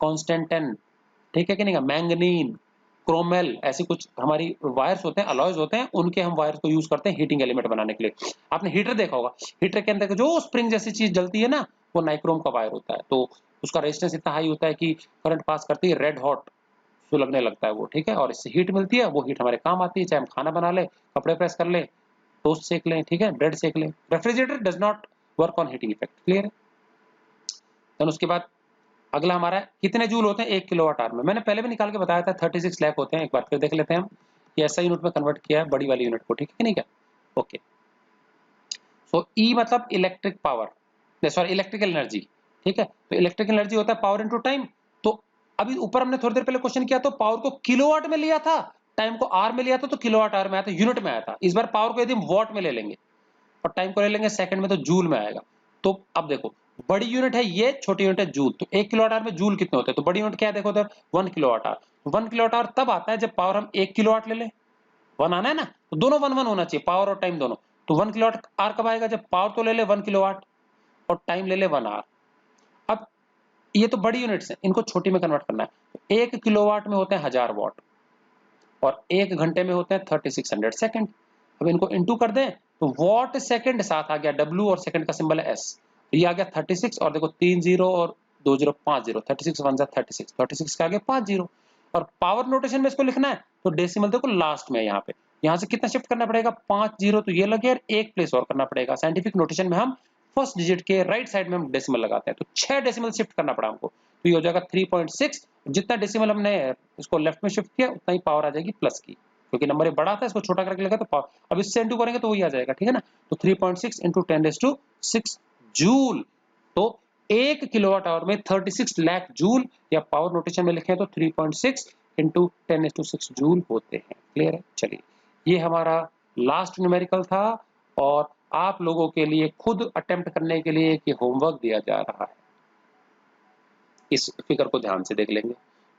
कॉन्स्टेंटन, ठीक है कि नहीं, मैंगनीन, क्रोमेल, ऐसी कुछ हमारी वायर्स होते हैं, अलॉयज होते हैं, उनके हम वायर्स को यूज करते हैं हीटिंग एलिमेंट बनाने के लिए। आपने हीटर देखा होगा, हीटर के अंदर जो स्प्रिंग जैसी चीज जलती है ना, वो नाइक्रोम का वायर होता है। तो उसका रेजिस्टेंस इतना हाई होता है कि करंट पास करती है, रेड हॉट सुलगने लगता है वो, ठीक है। और इससे हीट मिलती है, वो हीट हमारे काम आती है, चाहे हम खाना बना ले, कपड़े प्रेस कर ले, टोस्ट सेक लें, ठीक है, ब्रेड सेक लें। Refrigerator does not work on heating effect, clear है। देन उसके बाद अगला हमारा कितने जूल होते हैं 1 किलोवाट आवर में। मैंने पहले भी निकाल के बताया था 36 लाख होते हैं। एक बार फिर देख लेते हैं हम कि ऐसा यूनिट में कन्वर्ट किया है बड़ी वाली यूनिट को, ठीक है कि नहीं क्या। ओके, सो ई मतलब electric power, sorry electrical energy, ठीक है। तो इलेक्ट्रिकल एनर्जी होता है पावर इनटू टाइम। तो अभी ऊपर हमने थोड़ी देर पहले क्वेश्चन किया, तो पावर को किलोवाट में लिया था, टाइम को आर में लिया था, तो किलोवाट आवर में आया था, यूनिट में आया था। इस बार पावर को यदि हम वॉट में ले लेंगे और टाइम को ले लेंगे सेकंड में, तो जूल में आएगा। तो अब देखो, बड़ी यूनिट है ये, छोटी यूनिट है जूल। तो 1 किलोवाट आवर में जूल कितने होते हैं, तो बड़ी यूनिट क्या है देखो उधर, 1 किलोवाट आवर। 1 किलोवाट आवर तब आता है जब पावर हम 1 किलोवाट ले लें, 1 आना है ना, तो दोनों 1 1 होना चाहिए, पावर और टाइम दोनों। तो 1 किलोवाट आवर कब आएगा, जब पावर तो ले ले 1 किलोवाट और टाइम ले ले 1 आवर। अब ये तो बड़ी यूनिट्स हैं, इनको छोटी में कन्वर्ट करना है। 1 किलोवाट में होते हैं 1000 वॉट और 1 घंटे में होते हैं 3600 सेकंड। अब इनको इनटू कर दें तो वॉट सेकंड साथ आ गया W और सेकंड का सिंबल है S, तो ये आ गया 36। और देखो 3 0 और 2 0 5 0, 36 1 जा 36, 36 के आगे 5 0। और पावर नोटेशन में इसको लिखना है तो डेसिमल देखो लास्ट में, यहाँ पे यहाँ से कितना शिफ्ट करना पड़ेगा, 5 0, तो ये लगे, एक प्लेस और करना पड़ेगा। साइंटिफिक नोटेशन में हम फर्स्ट डिजिट के राइट साइड में हम डेसिमल लगाते हैं, तो 6 डेसिमल शिफ्ट करना पड़ा हमको, तो ये हो जाएगा 3.6। जितना डेसिमल हमने इसको लेफ्ट में शिफ्ट किया उतना ही पावर आ जाएगी प्लस की, क्योंकि नंबर ये बड़ा था, इसको छोटा करके लगा तो पावर, अब इससे इंटू करेंगे तो वही आ जाएगा, ठीक है ना। तो 3.6 इंटू 10⁶ जूल। तो 1 किलोवाट आवर में 36 लाख जूल, या पावर नोटेशन में लिखें तो 3.6 इंटू 10⁶ जूल होते हैं, क्लियर है। चलिए, ये हमारा लास्ट न्यूमेरिकल था और आप लोगों के लिए खुद अटेम्प्ट करने के लिए एक होमवर्क दिया जा रहा है। इस फिगर को ध्यान से देख लेंगे,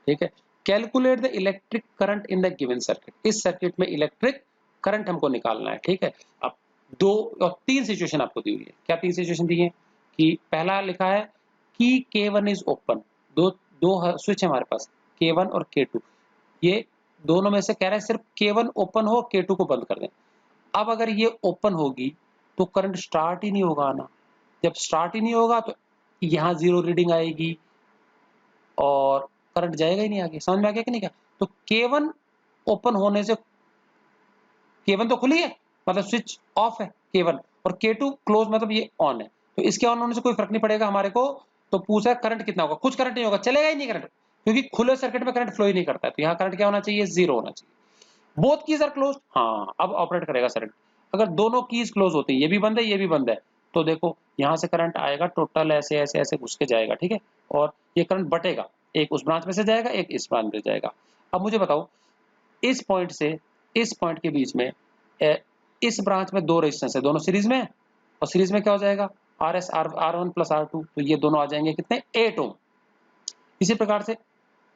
ठीक है। Calculate the electric current in the given circuit. इस सर्किट में इलेक्ट्रिक करंट हमको निकालना है, ठीक है। अब 2 और 3 सिचुएशन आपको दी हुई है। क्या 3 सिचुएशन दी है कि पहला लिखा है कि K1 इज ओपन, दो स्विच है हमारे पास, K1 और K2। ये दोनों में से कह रहा है सिर्फ K1 ओपन हो, K2 को बंद कर दें। अब अगर ये ओपन होगी तो करंट स्टार्ट ही नहीं होगा आना। जब स्टार्ट ही नहीं होगा तो यहाँ 0 रीडिंग आएगी और करंट जाएगा ही नहीं आगे। समझ में आ गया कि नहीं क्या। तो K1 ओपन होने से, K1 तो खुली है मतलब स्विच ऑफ है K1, और K2 क्लोज मतलब ये ऑन है, तो इसके ऑन होने से कोई फर्क नहीं पड़ेगा हमारे को। तो पूछा है करंट कितना होगा, कुछ करंट नहीं होगा, चलेगा ही नहीं करंट, क्योंकि खुले सर्किट में करंट फ्लो ही नहीं करता है। तो यहाँ करंट क्या होना चाहिए, 0 होना चाहिए। बोथ कीज आर क्लोज, हाँ अब ऑपरेट करेगा सर्किट। अगर दोनों कीज क्लोज होती है, ये भी बंद है ये भी बंद है, तो देखो यहाँ से करंट आएगा टोटल ऐसे ऐसे ऐसे घुस के जाएगा, ठीक है। और ये करंट बटेगा, एक उस ब्रांच में से जाएगा, एक इस ब्रांच में जाएगा। अब मुझे बताओ, इस पॉइंट से इस पॉइंट के बीच में इस ब्रांच में 2 रेजिस्टेंस है, दोनों सीरीज में, और सीरीज में क्या हो जाएगा RS R1 प्लस R2, तो ये दोनों आ जाएंगे कितने, 8 ओम। इसी प्रकार से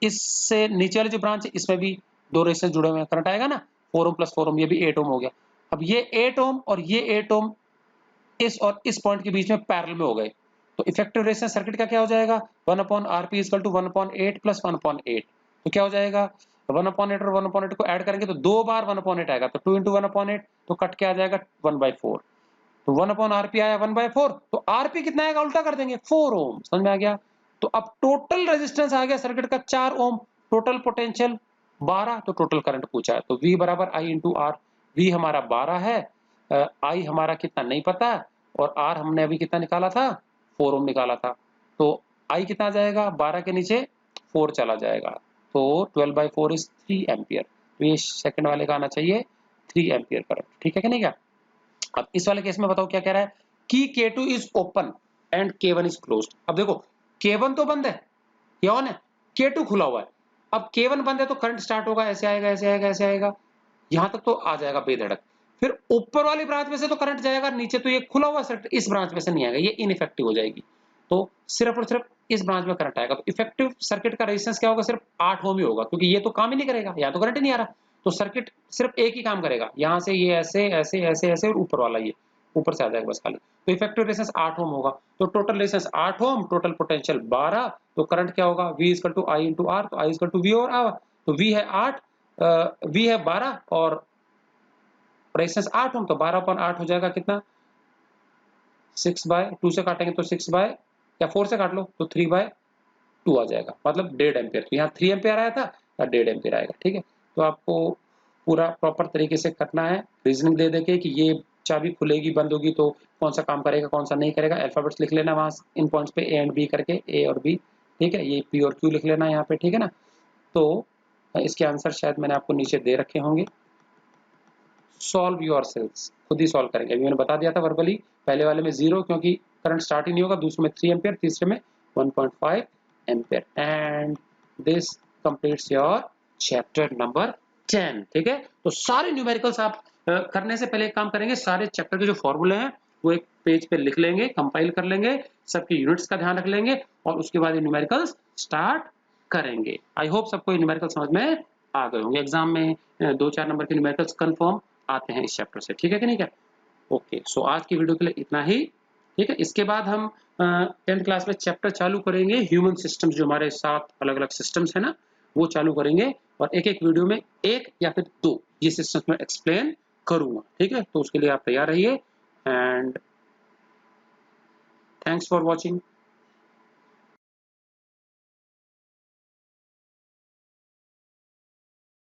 इससे नीचे वाली जो ब्रांच है इसमें भी 2 रेजिस्टेंस जुड़े हुए हैं, करंट आएगा ना 4 ओम प्लस 4 ओम, ये भी 8 ओम हो गया। अब ये 8 ओम और ये 8 ओम इस और इस पॉइंट के बीच में पैरेलल में हो गए, तो इफेक्टिव रेजिस्टेंस सर्किट का क्या हो जाएगा, 1/Rp = 1/8 + 1/8। तो क्या हो जाएगा, 1/8 और 1/8 को ऐड करेंगे तो 2 बार 1/8 आएगा, तो 2 × 1/8 तो कट के आ जाएगा 1/4। तो 1/Rp आया 1/4, तो Rp कितना आएगा उल्टा कर देंगे 4 ओम। समझ में आ गया। तो अब टोटल रेजिस्टेंस आ गया सर्किट का 4 ओम, टोटल पोटेंशियल 12, तो टोटल करंट पूछा है, तो V = I × R। V हमारा 12 है, I हमारा कितना नहीं पता, और R हमने अभी कितना निकाला था, 4 ओम निकाला था। तो I कितना आ जाएगा, 12 के नीचे 4 चला जाएगा, तो 12/4 = 3 एम्पियर। तो ये सेकंड वाले का आना चाहिए 3 एम्पियर करंट, ठीक है कि नहीं क्या। अब इस वाले केस में बताओ क्या कह रहा है कि K2 is open and K1 is closed. अब देखो K1 तो बंद है, ये ऑन है, K2 खुला हुआ है। अब K1 बंद है तो करंट स्टार्ट होगा, ऐसे आएगा ऐसे आएगा ऐसे आएगा, यहां तक तो आ जाएगा बेधड़क। फिर ऊपर वाली ब्रांच में से तो करंट जाएगा, नीचे तो ये खुला हुआ सर्किट, इस ब्रांच में से नहीं आएगा, ये इनइफेक्टिव हो जाएगी। तो सिर्फ और सिर्फ इस ब्रांच में करंट आएगा। तो इफेक्टिव सर्किट का रेजिस्टेंस क्या होगा, सिर्फ 8 ओम ही होगा, क्योंकि ये तो काम ही नहीं करेगा, या तो करंट ही नहीं आ रहा, तो सर्किट सिर्फ एक ही काम करेगा, यहाँ से ये ऐसे ऐसे ऐसे ऐसे और ऊपर वाला ये ऊपर से आ जाएगा बस खाली। तो इफेक्टिव रेजिस्टेंस 8 ओम होगा, तो total resistance 8 ohm, total potential 12, तो करंट क्या होगा, V equal to I into R, तो I इक्वल टू V और R, तो V है 8, V है 12 और रेजिस्टेंस 8 ओम, तो 12/8 हो जाएगा कितना, 6/2 से काटेंगे तो 6 या 4 से काट लो तो 3/2 आ जाएगा, मतलब 1.5 एम्पियर। तो यहाँ 3 एम्पियर आया था या 1.5 एम्पियर आएगा, ठीक है। तो आपको पूरा प्रॉपर तरीके से करना है, रीजनिंग दे देके कि ये चाबी खुलेगी बंद होगी तो कौन सा काम करेगा कौन सा नहीं करेगा, अल्फाबेट्स लिख लेना वहाँ इन पॉइंट्स पे ए एंड बी करके, ए और बी, ठीक है, ये पी और क्यू लिख लेना यहाँ पे, ठीक है ना। तो इसके आंसर शायद मैंने आपको नीचे दे रखे होंगे, सॉल्व योरसेल्व्स, खुद ही सॉल्व करेंगे। अभी मैंने बता दिया था वर्बली, पहले वाले में 0 क्योंकि करंट स्टार्ट ही नहीं होगा, दूसरे में 3 एम्पियर, तीसरे में 1.5 ampere, and this completes your chapter number 10, ठीक है। तो सारे न्यूमेरिकल्स आप करने से पहले एक काम करेंगे, सारे चैप्टर के जो फॉर्मूले हैं वो एक पेज पे लिख लेंगे, कंपाइल कर लेंगे, सबकी यूनिट्स का ध्यान रख लेंगे और उसके बाद ये न्यूमेरिकल्स स्टार्ट करेंगे। आई होप सबको ये न्यूमेरिकल समझ में आ गए होंगे। एग्जाम में 2-4 नंबर के न्यूमेरिकल्स कंफर्म आते हैं इस चैप्टर से, ठीक है कि नहीं क्या। ओके, सो आज की वीडियो के लिए इतना ही, ठीक है। इसके बाद हम 10th क्लास में चैप्टर चालू करेंगे, ह्यूमन सिस्टम्स, जो हमारे 7 अलग अलग सिस्टम्स है ना, वो चालू करेंगे और एक एक वीडियो में 1 या फिर 2 ये सिस्टम्स में एक्सप्लेन करूंगा, ठीक है। तो उसके लिए आप तैयार रहिए एंड थैंक्स फॉर वॉचिंग।